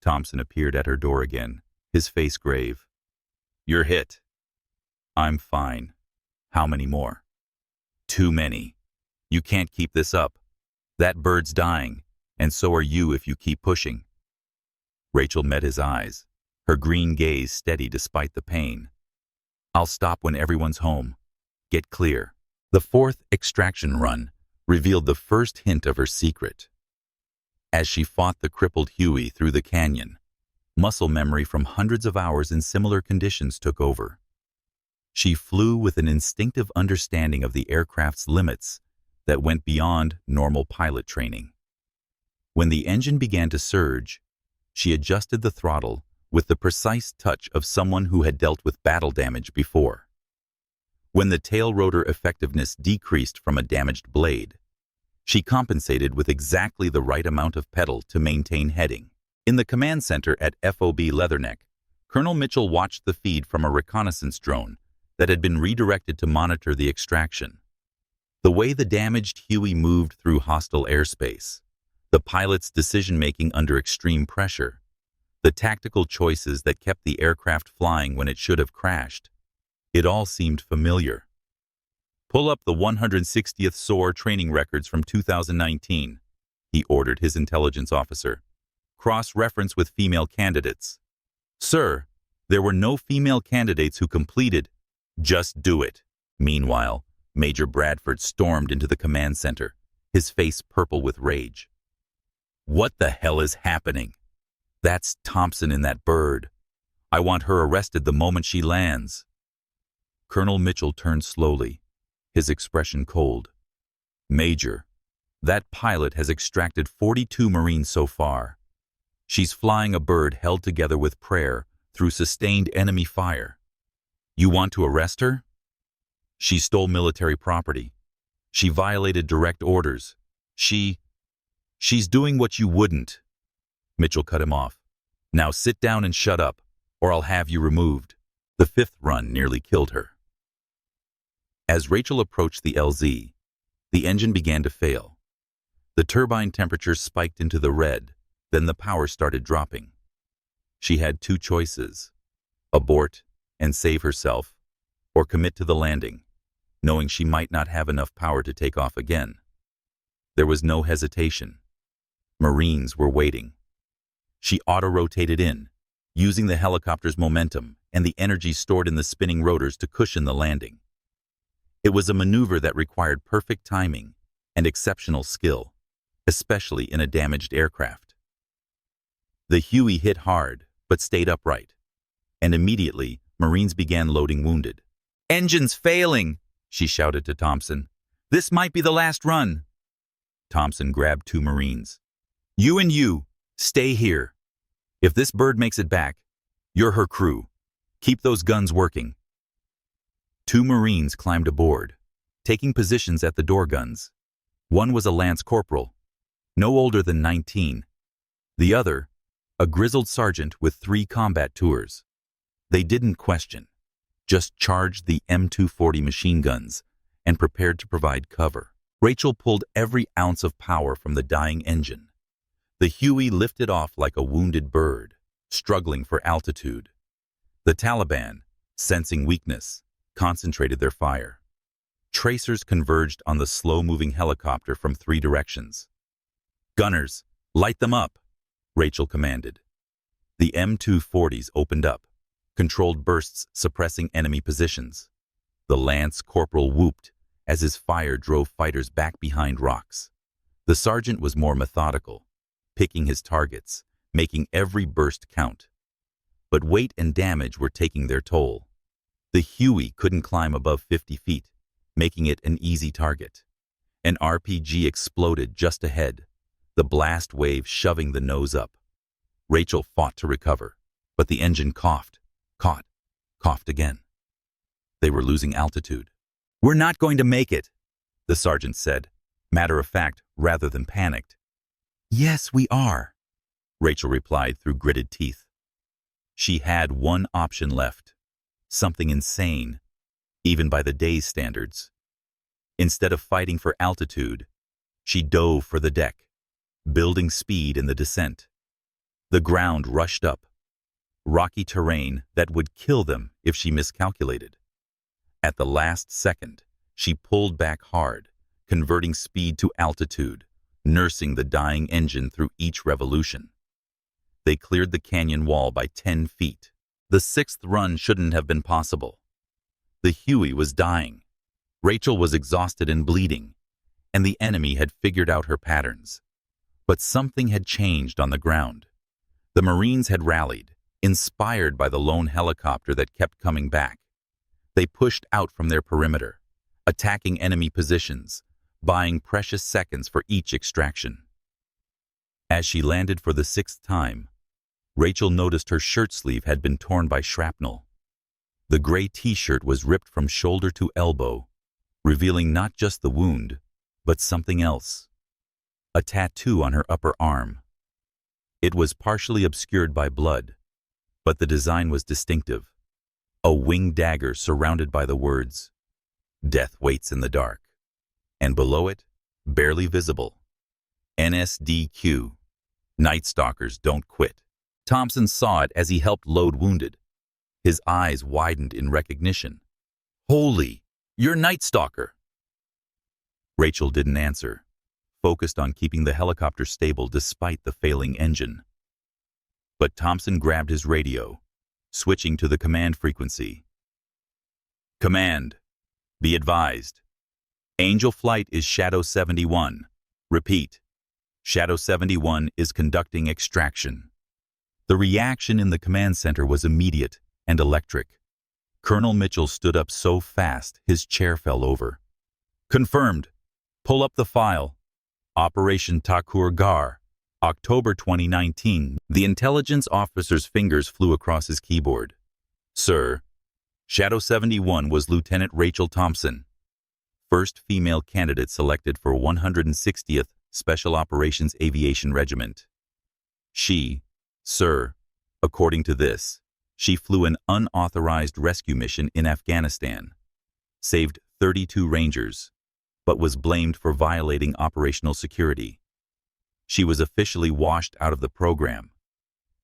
Thompson appeared at her door again, his face grave. "You're hit." "I'm fine. How many more?" "Too many. You can't keep this up. That bird's dying, and so are you if you keep pushing." Rachel met his eyes, her green gaze steady despite the pain. "I'll stop when everyone's home. Get clear." The fourth extraction run revealed the first hint of her secret. As she fought the crippled Huey through the canyon, muscle memory from hundreds of hours in similar conditions took over. She flew with an instinctive understanding of the aircraft's limits that went beyond normal pilot training. When the engine began to surge, she adjusted the throttle with the precise touch of someone who had dealt with battle damage before. When the tail rotor effectiveness decreased from a damaged blade, she compensated with exactly the right amount of pedal to maintain heading. In the command center at FOB Leatherneck, Colonel Mitchell watched the feed from a reconnaissance drone that had been redirected to monitor the extraction. The way the damaged Huey moved through hostile airspace, the pilot's decision-making under extreme pressure, the tactical choices that kept the aircraft flying when it should have crashed, it all seemed familiar. "Pull up the 160th SOAR training records from 2019, he ordered his intelligence officer. "Cross-reference with female candidates." "Sir, there were no female candidates who completed." "Just do it." Meanwhile, Major Bradford stormed into the command center, his face purple with rage. "What the hell is happening? That's Thompson in that bird. I want her arrested the moment she lands." Colonel Mitchell turned slowly, his expression cold. "Major, that pilot has extracted 42 Marines so far. She's flying a bird held together with prayer through sustained enemy fire. You want to arrest her? She stole military property. She violated direct orders. She's doing what you wouldn't." Mitchell cut him off. "Now sit down and shut up, or I'll have you removed." The fifth run nearly killed her. As Rachel approached the LZ, the engine began to fail. The turbine temperature spiked into the red, then the power started dropping. She had two choices: abort and save herself, or commit to the landing, knowing she might not have enough power to take off again. There was no hesitation. Marines were waiting. She auto-rotated in, using the helicopter's momentum and the energy stored in the spinning rotors to cushion the landing. It was a maneuver that required perfect timing and exceptional skill, especially in a damaged aircraft. The Huey hit hard, but stayed upright, and immediately Marines began loading wounded. "Engine's failing," she shouted to Thompson. "This might be the last run." Thompson grabbed two Marines. "You and you, stay here. If this bird makes it back, you're her crew. Keep those guns working. Two Marines climbed aboard, taking positions at the door guns. One was a lance corporal, no older than 19. The other, a grizzled sergeant with 3 combat tours. They didn't question, just charged the M240 machine guns and prepared to provide cover. Rachel pulled every ounce of power from the dying engine. The Huey lifted off like a wounded bird, struggling for altitude. The Taliban, sensing weakness, concentrated their fire. Tracers converged on the slow-moving helicopter from 3 directions. "Gunners, light them up," Rachel commanded. The M240s opened up, controlled bursts suppressing enemy positions. The lance corporal whooped as his fire drove fighters back behind rocks. The sergeant was more methodical, picking his targets, making every burst count. But weight and damage were taking their toll. The Huey couldn't climb above 50 feet, making it an easy target. An RPG exploded just ahead, the blast wave shoving the nose up. Rachel fought to recover, but the engine coughed, coughed again. They were losing altitude. "We're not going to make it," the sergeant said, matter of fact rather than panicked. "Yes, we are," Rachel replied through gritted teeth. She had one option left, something insane, even by the day's standards. Instead of fighting for altitude, she dove for the deck, building speed in the descent. The ground rushed up, rocky terrain that would kill them if she miscalculated. At the last second, she pulled back hard, converting speed to altitude, nursing the dying engine through each revolution. They cleared the canyon wall by 10 feet. The 6th run shouldn't have been possible. The Huey was dying. Rachel was exhausted and bleeding, and the enemy had figured out her patterns. But something had changed on the ground. The Marines had rallied, inspired by the lone helicopter that kept coming back. They pushed out from their perimeter, attacking enemy positions, buying precious seconds for each extraction. As she landed for the 6th time, Rachel noticed her shirt sleeve had been torn by shrapnel. The gray t-shirt was ripped from shoulder to elbow, revealing not just the wound, but something else. A tattoo on her upper arm. It was partially obscured by blood, but the design was distinctive. A winged dagger surrounded by the words, "Death waits in the dark." And below it, barely visible, NSDQ, Night Stalkers Don't Quit. Thompson saw it as he helped load wounded. His eyes widened in recognition. "Holy, you're Night Stalker!" Rachel didn't answer, focused on keeping the helicopter stable despite the failing engine. But Thompson grabbed his radio, switching to the command frequency. "Command, be advised. Angel Flight is Shadow 71. Repeat, Shadow 71 is conducting extraction." The reaction in the command center was immediate and electric. Colonel Mitchell stood up so fast his chair fell over. "Confirmed. Pull up the file. Operation Takur Gar, October 2019. The intelligence officer's fingers flew across his keyboard. "Sir, Shadow 71 was Lieutenant Rachel Thompson, first female candidate selected for 160th Special Operations Aviation Regiment. She, sir, according to this, she flew an unauthorized rescue mission in Afghanistan, saved 32 Rangers, but was blamed for violating operational security. She was officially washed out of the program,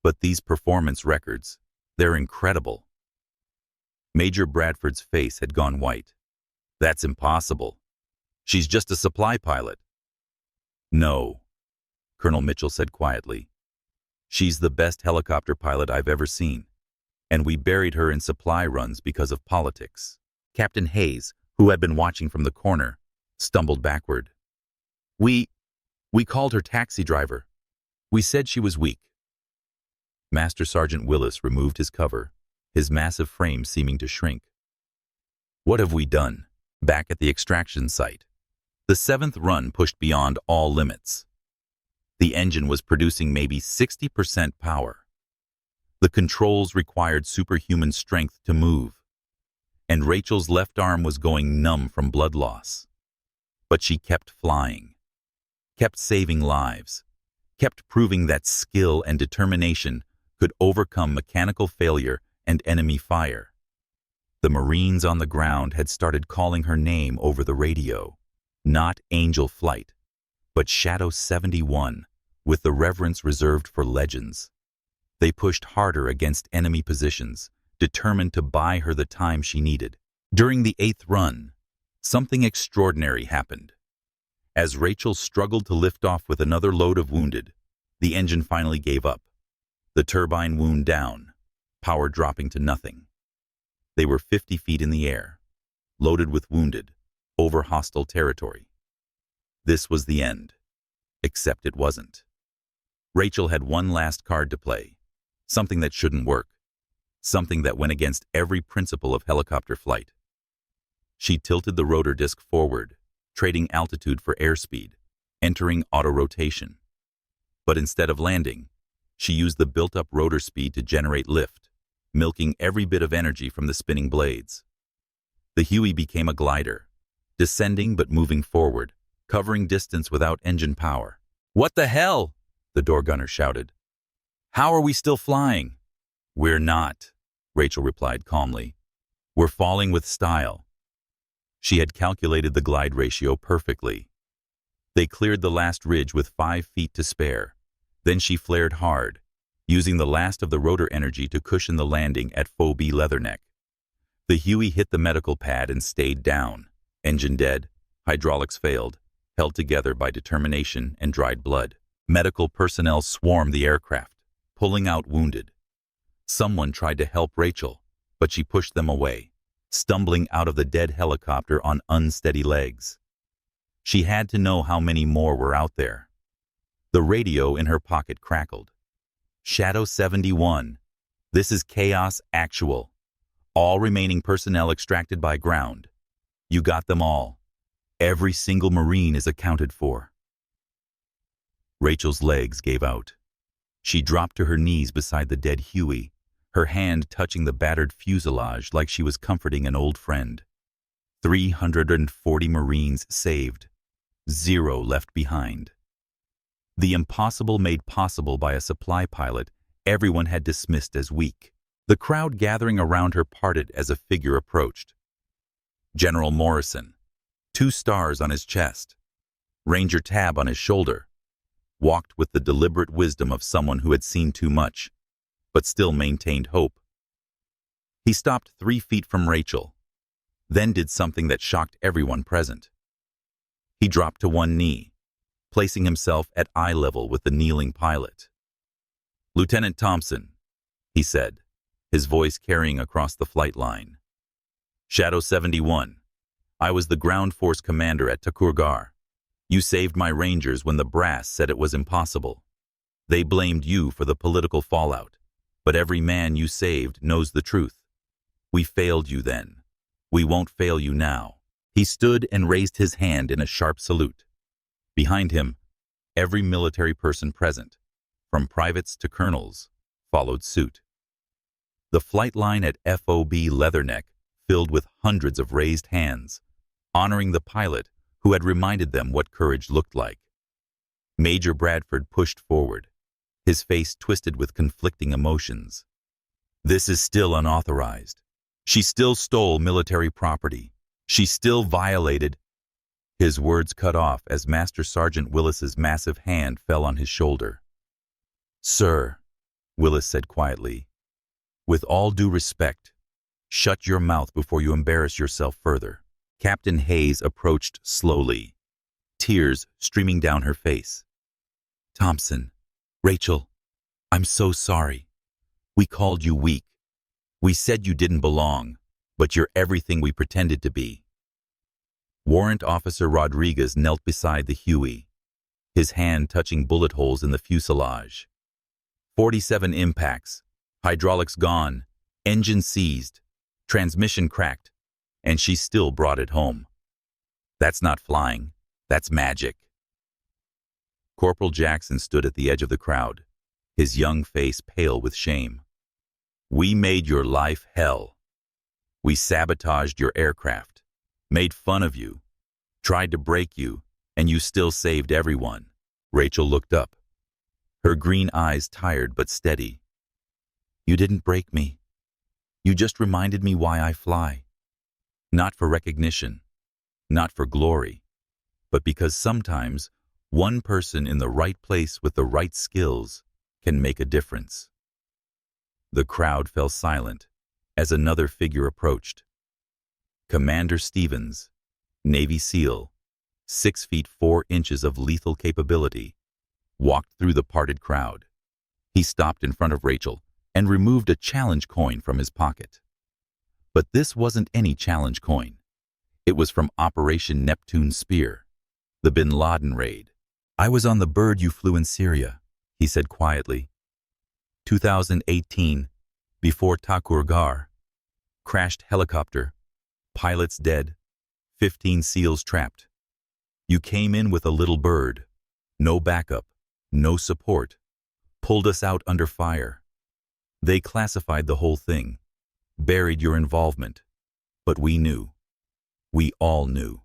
but these performance records, they're incredible." Major Bradford's face had gone white. "That's impossible. She's just a supply pilot." "No," Colonel Mitchell said quietly. "She's the best helicopter pilot I've ever seen, and we buried her in supply runs because of politics." Captain Hayes, who had been watching from the corner, stumbled backward. We called her taxi driver. We said she was weak." Master Sergeant Willis removed his cover, his massive frame seeming to shrink. "What have we done?" Back at the extraction site, the 7th run pushed beyond all limits. The engine was producing maybe 60% power. The controls required superhuman strength to move, and Rachel's left arm was going numb from blood loss. But she kept flying, kept saving lives, kept proving that skill and determination could overcome mechanical failure and enemy fire. The Marines on the ground had started calling her name over the radio, not Angel Flight, but Shadow 71, with the reverence reserved for legends. They pushed harder against enemy positions, determined to buy her the time she needed. During the 8th run, something extraordinary happened. As Rachel struggled to lift off with another load of wounded, the engine finally gave up. The turbine wound down, power dropping to nothing. They were 50 feet in the air, loaded with wounded, over hostile territory. This was the end, except it wasn't. Rachel had one last card to play, something that shouldn't work, something that went against every principle of helicopter flight. She tilted the rotor disc forward, trading altitude for airspeed, entering auto-rotation. But instead of landing, she used the built-up rotor speed to generate lift, milking every bit of energy from the spinning blades. The Huey became a glider, descending but moving forward, covering distance without engine power. "What the hell?" the door gunner shouted. "How are we still flying?" "We're not," Rachel replied calmly. "We're falling with style." She had calculated the glide ratio perfectly. They cleared the last ridge with 5 feet to spare. Then she flared hard, using the last of the rotor energy to cushion the landing at Phobie Leatherneck. The Huey hit the medical pad and stayed down, engine dead, hydraulics failed, held together by determination and dried blood. Medical personnel swarmed the aircraft, pulling out wounded. Someone tried to help Rachel, but she pushed them away, stumbling out of the dead helicopter on unsteady legs. She had to know how many more were out there. The radio in her pocket crackled. "Shadow 71, this is Chaos Actual. All remaining personnel extracted by ground. You got them all. Every single Marine is accounted for." Rachel's legs gave out. She dropped to her knees beside the dead Huey, her hand touching the battered fuselage like she was comforting an old friend. 340 Marines saved. 0 left behind. The impossible made possible by a supply pilot everyone had dismissed as weak. The crowd gathering around her parted as a figure approached. General Morrison, 2 stars on his chest, Ranger Tab on his shoulder, walked with the deliberate wisdom of someone who had seen too much, but still maintained hope. He stopped 3 feet from Rachel, then did something that shocked everyone present. He dropped to one knee, placing himself at eye level with the kneeling pilot. "Lieutenant Thompson," he said, his voice carrying across the flight line. "Shadow 71, I was the ground force commander at Takurgar. You saved my Rangers when the brass said it was impossible. They blamed you for the political fallout, but every man you saved knows the truth. We failed you then. We won't fail you now." He stood and raised his hand in a sharp salute. Behind him, every military person present, from privates to colonels, followed suit. The flight line at FOB Leatherneck filled with hundreds of raised hands, honoring the pilot who had reminded them what courage looked like. Major Bradford pushed forward, his face twisted with conflicting emotions. "This is still unauthorized. She still stole military property. She still violated—" His words cut off as Master Sergeant Willis's massive hand fell on his shoulder. "Sir," Willis said quietly, "with all due respect, shut your mouth before you embarrass yourself further." Captain Hayes approached slowly, tears streaming down her face. "Thompson, Rachel, I'm so sorry. We called you weak. We said you didn't belong, but you're everything we pretended to be." Warrant Officer Rodriguez knelt beside the Huey, his hand touching bullet holes in the fuselage. 47 impacts, hydraulics gone, engine seized, transmission cracked, and she still brought it home. That's not flying, that's magic. Corporal Jackson stood at the edge of the crowd, his young face pale with shame. We made your life hell. We sabotaged your aircraft, made fun of you, tried to break you, and you still saved everyone." Rachel looked up, her green eyes tired but steady. "You didn't break me. You just reminded me why I fly. Not for recognition, not for glory, but because sometimes one person in the right place with the right skills can make a difference." The crowd fell silent as another figure approached. Commander Stevens, Navy SEAL, 6 feet 4 inches of lethal capability, walked through the parted crowd. He stopped in front of Rachel and removed a challenge coin from his pocket. But this wasn't any challenge coin. It was from Operation Neptune Spear, the Bin Laden raid. "I was on the bird you flew in Syria," he said quietly. 2018, before Takur Ghar. Crashed helicopter, pilots dead, 15 SEALs trapped. You came in with a little bird, no backup, no support, pulled us out under fire. They classified the whole thing, buried your involvement, but we knew. We all knew."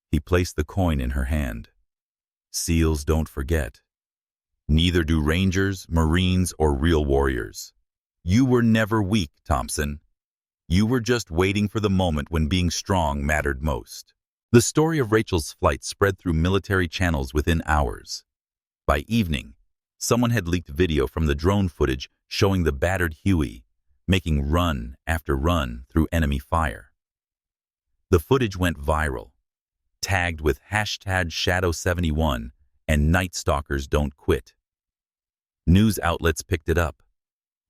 He placed the coin in her hand. "SEALs don't forget. Neither do Rangers, Marines, or real warriors. You were never weak, Thompson. You were just waiting for the moment when being strong mattered most." The story of Rachel's flight spread through military channels within hours. By evening, someone had leaked video from the drone footage showing the battered Huey making run after run through enemy fire. The footage went viral, tagged with #Shadow71 and Night Stalkers Don't Quit. News outlets picked it up,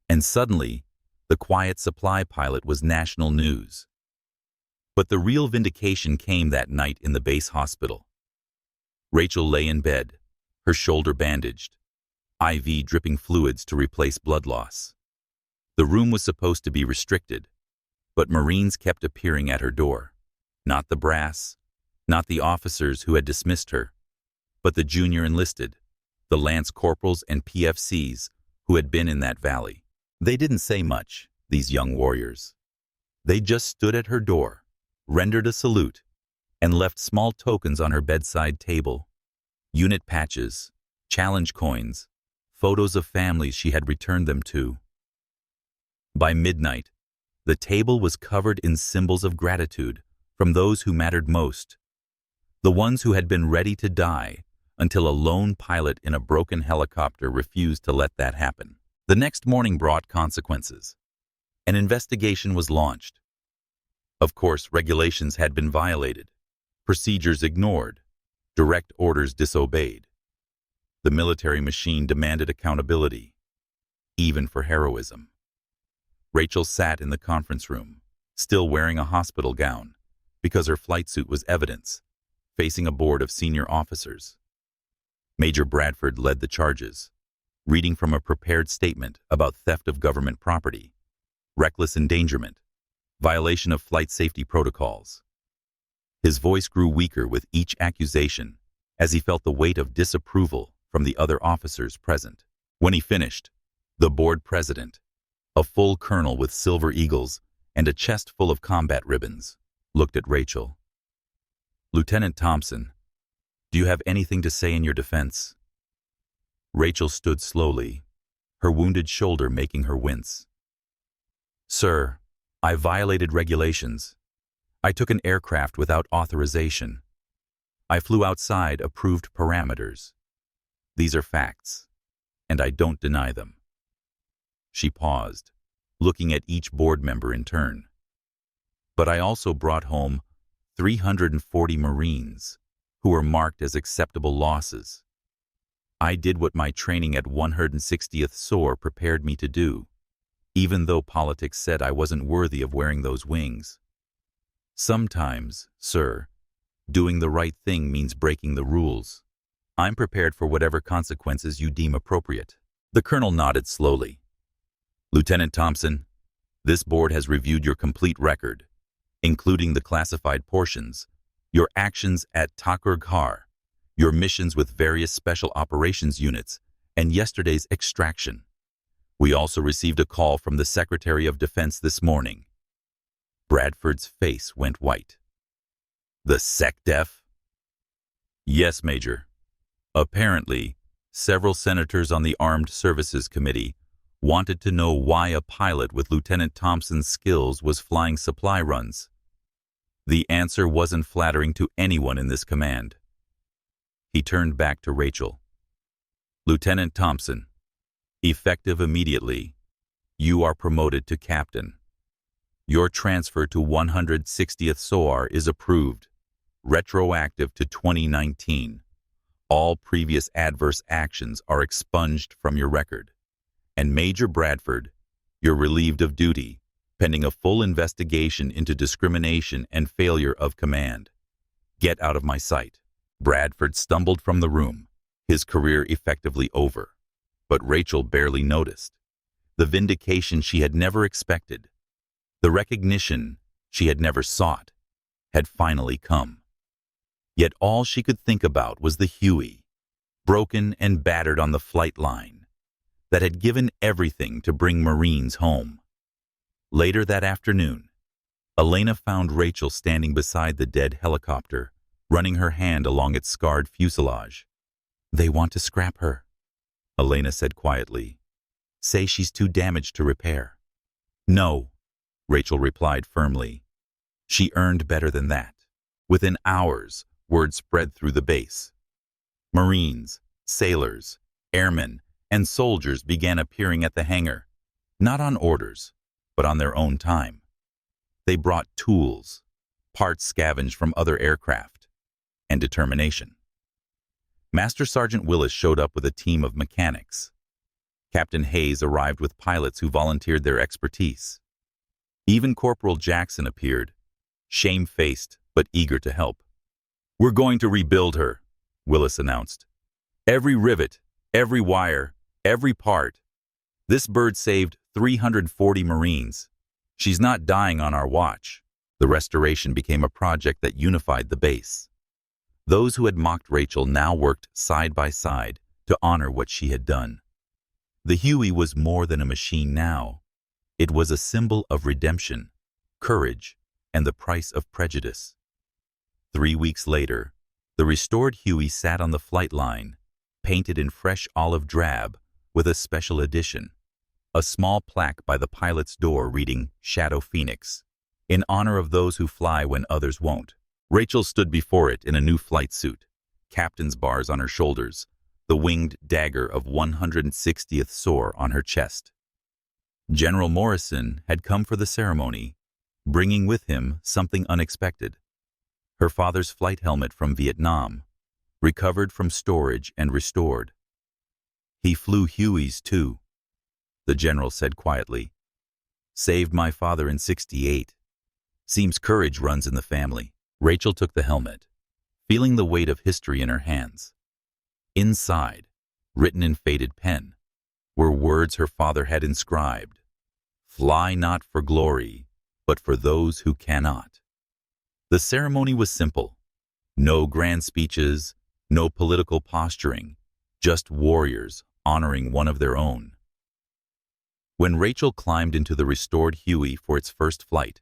and suddenly, the quiet supply pilot was national news. But the real vindication came that night in the base hospital. Rachel lay in bed, her shoulder bandaged, IV dripping fluids to replace blood loss. The room was supposed to be restricted, but Marines kept appearing at her door. Not the brass, not the officers who had dismissed her, but the junior enlisted, the lance corporals and PFCs who had been in that valley. They didn't say much, these young warriors. They just stood at her door, rendered a salute, and left small tokens on her bedside table. Unit patches, challenge coins, photos of families she had returned them to. By midnight, the table was covered in symbols of gratitude from those who mattered most, the ones who had been ready to die until a lone pilot in a broken helicopter refused to let that happen. The next morning brought consequences. An investigation was launched. Of course, regulations had been violated, procedures ignored, direct orders disobeyed. The military machine demanded accountability, even for heroism. Rachel sat in the conference room, still wearing a hospital gown, because her flight suit was evidence, facing a board of senior officers. Major Bradford led the charges, reading from a prepared statement about theft of government property, reckless endangerment, violation of flight safety protocols. His voice grew weaker with each accusation as he felt the weight of disapproval from the other officers present. When he finished, the board president, a full colonel with silver eagles and a chest full of combat ribbons, looked at Rachel. "Lieutenant Thompson, do you have anything to say in your defense?" Rachel stood slowly, her wounded shoulder making her wince. "Sir, I violated regulations. I took an aircraft without authorization. I flew outside approved parameters. These are facts, and I don't deny them." She paused, looking at each board member in turn. "But I also brought home 340 Marines who were marked as acceptable losses. I did what my training at 160th SOAR prepared me to do, even though politics said I wasn't worthy of wearing those wings. Sometimes, sir, doing the right thing means breaking the rules. I'm prepared for whatever consequences you deem appropriate." The colonel nodded slowly. "Lieutenant Thompson, this board has reviewed your complete record, including the classified portions, your actions at Takur Ghar, your missions with various special operations units, and yesterday's extraction. We also received a call from the Secretary of Defense this morning. Bradford's face went white. The SecDef? Yes, Major. Apparently, several senators on the Armed Services Committee wanted to know why a pilot with Lieutenant Thompson's skills was flying supply runs. The answer wasn't flattering to anyone in this command. He turned back to Rachel. Lieutenant Thompson, effective immediately, you are promoted to captain. Your transfer to 160th SOAR is approved, retroactive to 2019. All previous adverse actions are expunged from your record. And Major Bradford, you're relieved of duty, pending a full investigation into discrimination and failure of command. Get out of my sight. Bradford stumbled from the room, his career effectively over. But Rachel barely noticed. The vindication she had never expected, the recognition she had never sought, had finally come. Yet all she could think about was the Huey, broken and battered on the flight line, that had given everything to bring Marines home. Later that afternoon, Elena found Rachel standing beside the dead helicopter, running her hand along its scarred fuselage. They want to scrap her, Elena said quietly. Say she's too damaged to repair. No, Rachel replied firmly. She earned better than that. Within hours, word spread through the base. Marines, sailors, airmen, and soldiers began appearing at the hangar, not on orders, but on their own time. They brought tools, parts scavenged from other aircraft, and determination. Master Sergeant Willis showed up with a team of mechanics. Captain Hayes arrived with pilots who volunteered their expertise. Even Corporal Jackson appeared, shamefaced but eager to help. We're going to rebuild her, Willis announced. Every rivet, every wire, every part. This bird saved 340 Marines. She's not dying on our watch. The restoration became a project that unified the base. Those who had mocked Rachel now worked side by side to honor what she had done. The Huey was more than a machine now. It was a symbol of redemption, courage, and the price of prejudice. 3 weeks later, the restored Huey sat on the flight line, painted in fresh olive drab with a special edition, a small plaque by the pilot's door reading Shadow Phoenix, in honor of those who fly when others won't. Rachel stood before it in a new flight suit, captain's bars on her shoulders, the winged dagger of 160th SOAR on her chest. General Morrison had come for the ceremony, bringing with him something unexpected. Her father's flight helmet from Vietnam, recovered from storage and restored. He flew Hueys too, the general said quietly. Saved my father in '68. Seems courage runs in the family. Rachel took the helmet, feeling the weight of history in her hands. Inside, written in faded pen, were words her father had inscribed. Fly not for glory, but for those who cannot. The ceremony was simple. No grand speeches, no political posturing, just warriors honoring one of their own. When Rachel climbed into the restored Huey for its first flight,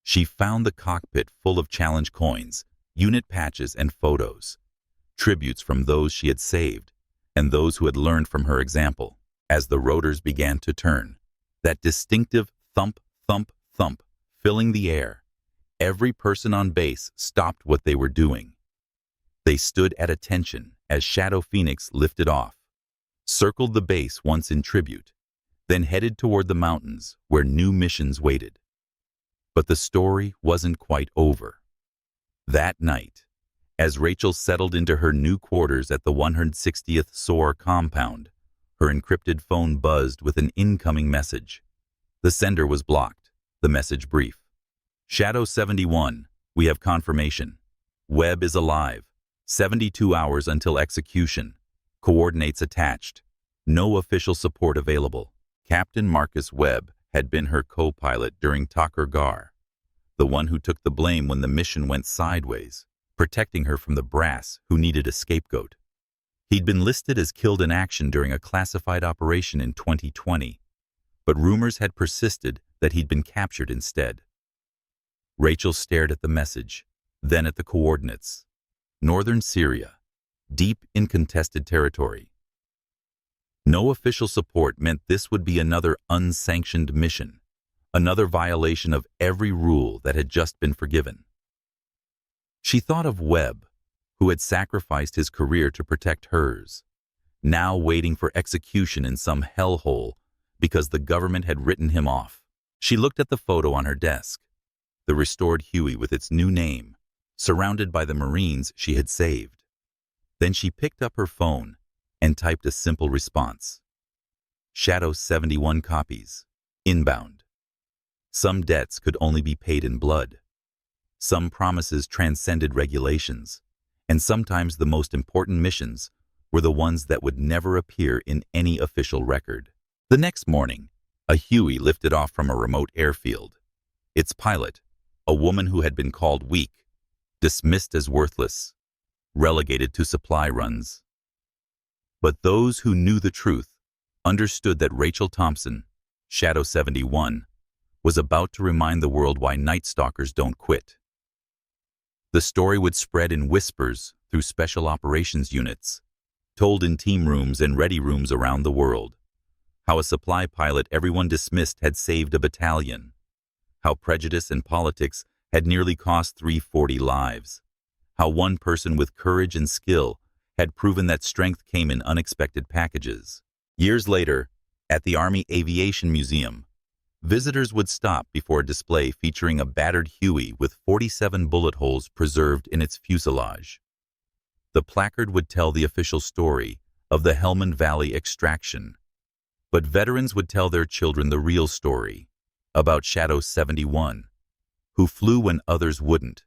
she found the cockpit full of challenge coins, unit patches, and photos, tributes from those she had saved and those who had learned from her example. As the rotors began to turn, that distinctive thump, thump, thump filling the air, every person on base stopped what they were doing. They stood at attention as Shadow Phoenix lifted off, circled the base once in tribute, then headed toward the mountains where new missions waited. But the story wasn't quite over. That night, as Rachel settled into her new quarters at the 160th SOAR compound, her encrypted phone buzzed with an incoming message. The sender was blocked, the message brief. Shadow 71, we have confirmation. Webb is alive. 72 hours until execution. Coordinates attached. No official support available. Captain Marcus Webb had been her co-pilot during Takur Ghar, the one who took the blame when the mission went sideways, protecting her from the brass who needed a scapegoat. He'd been listed as killed in action during a classified operation in 2020, but rumors had persisted that he'd been captured instead. Rachel stared at the message, then at the coordinates. Northern Syria, deep in contested territory. No official support meant this would be another unsanctioned mission, another violation of every rule that had just been forgiven. She thought of Webb, who had sacrificed his career to protect hers, now waiting for execution in some hellhole because the government had written him off. She looked at the photo on her desk, the restored Huey with its new name, surrounded by the Marines she had saved. Then she picked up her phone and typed a simple response. Shadow 71 copies, inbound. Some debts could only be paid in blood. Some promises transcended regulations, and sometimes the most important missions were the ones that would never appear in any official record. The next morning, a Huey lifted off from a remote airfield. Its pilot, a woman who had been called weak, dismissed as worthless, relegated to supply runs. But those who knew the truth understood that Rachel Thompson, Shadow 71, was about to remind the world why Night Stalkers don't quit. The story would spread in whispers through special operations units, told in team rooms and ready rooms around the world. How a supply pilot everyone dismissed had saved a battalion. How prejudice and politics had nearly cost 340 lives. How one person with courage and skill had proven that strength came in unexpected packages. Years later, at the Army Aviation Museum, visitors would stop before a display featuring a battered Huey with 47 bullet holes preserved in its fuselage. The placard would tell the official story of the Helmand Valley extraction, but veterans would tell their children the real story about Shadow 71, who flew when others wouldn't,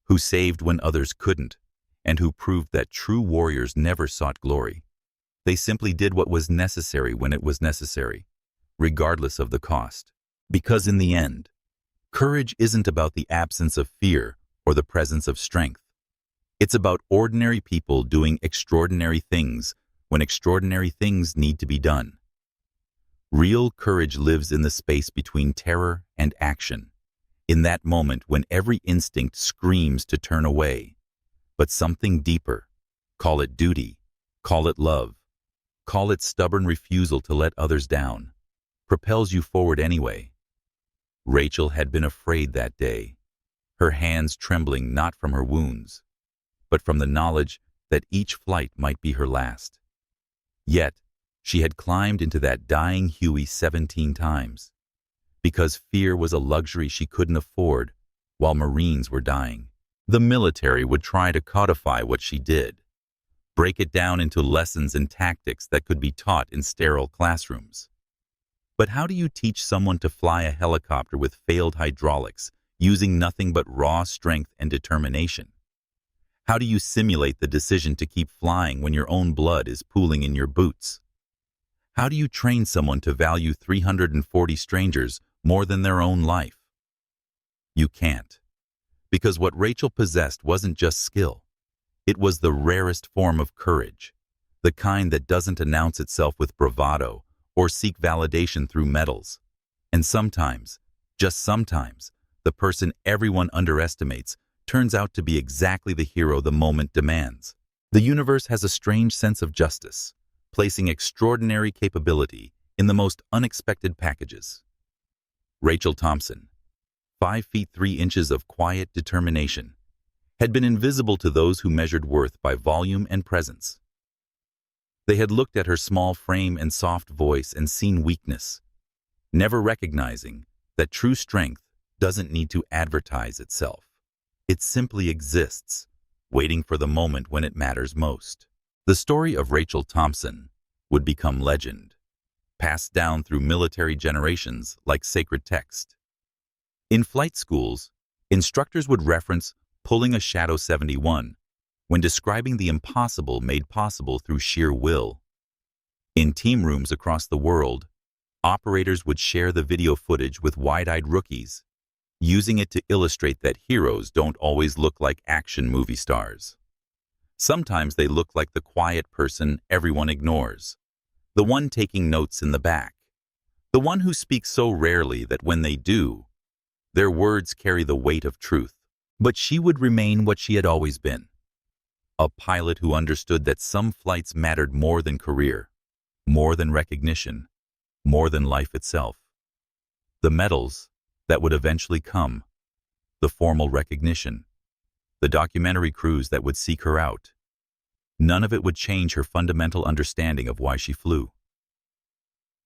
who saved when others couldn't, and who proved that true warriors never sought glory. They simply did what was necessary when it was necessary, regardless of the cost. Because in the end, courage isn't about the absence of fear or the presence of strength. It's about ordinary people doing extraordinary things when extraordinary things need to be done. Real courage lives in the space between terror and action, in that moment when every instinct screams to turn away. But something deeper, call it duty, call it love, call it stubborn refusal to let others down, propels you forward anyway. Rachel had been afraid that day, her hands trembling not from her wounds, but from the knowledge that each flight might be her last. Yet, she had climbed into that dying Huey 17 times, because fear was a luxury she couldn't afford while Marines were dying. The military would try to codify what she did, break it down into lessons and tactics that could be taught in sterile classrooms. But how do you teach someone to fly a helicopter with failed hydraulics, using nothing but raw strength and determination? How do you simulate the decision to keep flying when your own blood is pooling in your boots? How do you train someone to value 340 strangers more than their own life? You can't. Because what Rachel possessed wasn't just skill. It was the rarest form of courage, the kind that doesn't announce itself with bravado or seek validation through medals. And sometimes, just sometimes, the person everyone underestimates turns out to be exactly the hero the moment demands. The universe has a strange sense of justice, placing extraordinary capability in the most unexpected packages. Rachel Thompson, 5 feet 3 inches of quiet determination, had been invisible to those who measured worth by volume and presence. They had looked at her small frame and soft voice and seen weakness, never recognizing that true strength doesn't need to advertise itself. It simply exists, waiting for the moment when it matters most. The story of Rachel Thompson would become legend, passed down through military generations like sacred text. In flight schools, instructors would reference pulling a Shadow 71 when describing the impossible made possible through sheer will. In team rooms across the world, operators would share the video footage with wide-eyed rookies, using it to illustrate that heroes don't always look like action movie stars. Sometimes they look like the quiet person everyone ignores, the one taking notes in the back. The one who speaks so rarely that when they do, their words carry the weight of truth. But she would remain what she had always been. A pilot who understood that some flights mattered more than career, more than recognition, more than life itself. The medals that would eventually come, the formal recognition, the documentary crews that would seek her out, none of it would change her fundamental understanding of why she flew.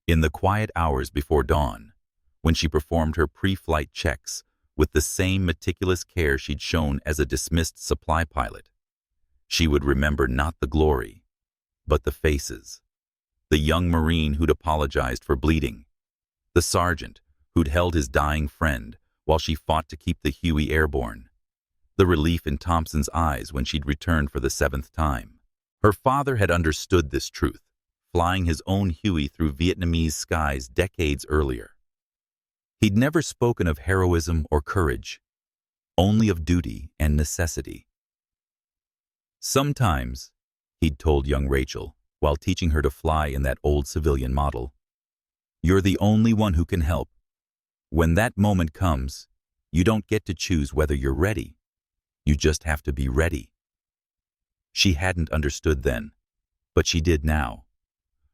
In the quiet hours before dawn, when she performed her pre-flight checks with the same meticulous care she'd shown as a dismissed supply pilot, she would remember not the glory, but the faces. The young Marine who'd apologized for bleeding, the sergeant who'd held his dying friend while she fought to keep the Huey airborne, the relief in Thompson's eyes when she'd returned for the 7th time. Her father had understood this truth, flying his own Huey through Vietnamese skies decades earlier. He'd never spoken of heroism or courage, only of duty and necessity. Sometimes, he'd told young Rachel, while teaching her to fly in that old civilian model, "You're the only one who can help. When that moment comes, you don't get to choose whether you're ready. You just have to be ready." She hadn't understood then, but she did now.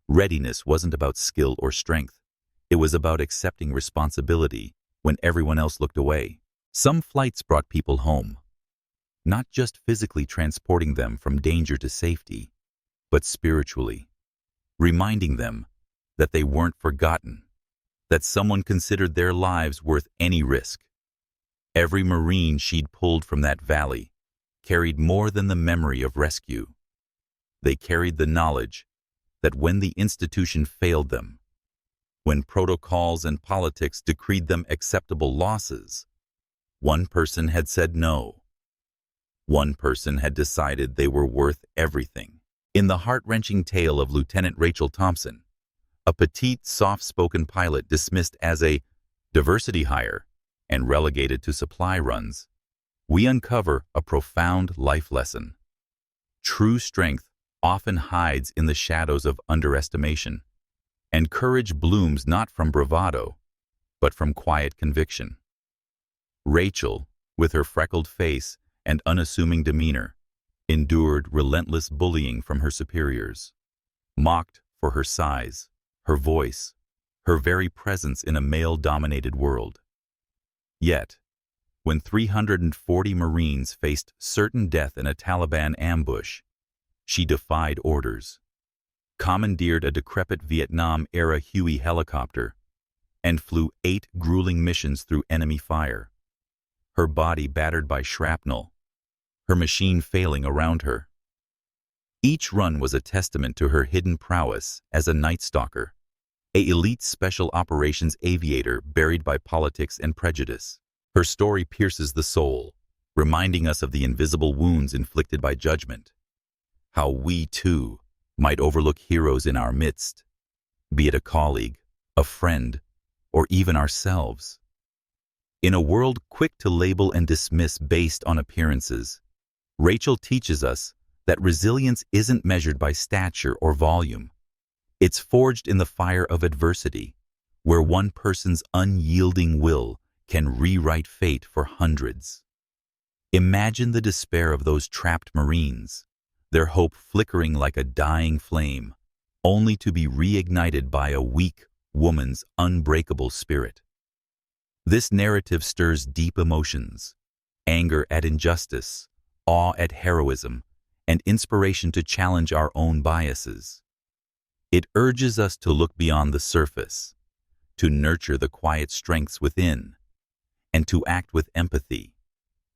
Readiness wasn't about skill or strength. It was about accepting responsibility when everyone else looked away. Some flights brought people home, not just physically transporting them from danger to safety, but spiritually, reminding them that they weren't forgotten, that someone considered their lives worth any risk. Every Marine she'd pulled from that valley carried more than the memory of rescue. They carried the knowledge that when the institution failed them, when protocols and politics decreed them acceptable losses, one person had said no. One person had decided they were worth everything. In the heart-wrenching tale of Lieutenant Rachel Thompson, a petite, soft-spoken pilot dismissed as a diversity hire and relegated to supply runs, we uncover a profound life lesson. True strength often hides in the shadows of underestimation, and courage blooms not from bravado, but from quiet conviction. Rachel, with her freckled face and unassuming demeanor, endured relentless bullying from her superiors, mocked for her size, her voice, her very presence in a male-dominated world. Yet, when 340 Marines faced certain death in a Taliban ambush, she defied orders, commandeered a decrepit Vietnam-era Huey helicopter, and flew 8 grueling missions through enemy fire, her body battered by shrapnel, her machine failing around her. Each run was a testament to her hidden prowess as a night stalker, an elite special operations aviator buried by politics and prejudice. Her story pierces the soul, reminding us of the invisible wounds inflicted by judgment, how we, too, might overlook heroes in our midst, be it a colleague, a friend, or even ourselves. In a world quick to label and dismiss based on appearances, Rachel teaches us that resilience isn't measured by stature or volume. It's forged in the fire of adversity, where one person's unyielding will can rewrite fate for hundreds. Imagine the despair of those trapped Marines, their hope flickering like a dying flame, only to be reignited by a weak woman's unbreakable spirit. This narrative stirs deep emotions, anger at injustice, awe at heroism, and inspiration to challenge our own biases. It urges us to look beyond the surface, to nurture the quiet strengths within, and to act with empathy,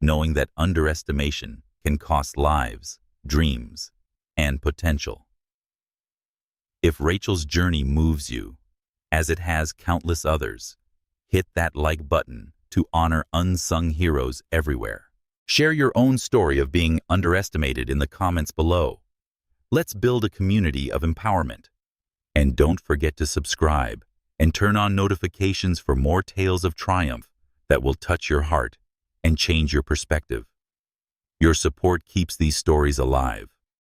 knowing that underestimation can cost lives, dreams, and potential. If Rachel's journey moves you, as it has countless others, hit that like button to honor unsung heroes everywhere. Share your own story of being underestimated in the comments below. Let's build a community of empowerment. And don't forget to subscribe and turn on notifications for more tales of triumph that will touch your heart and change your perspective. Your support keeps these stories alive.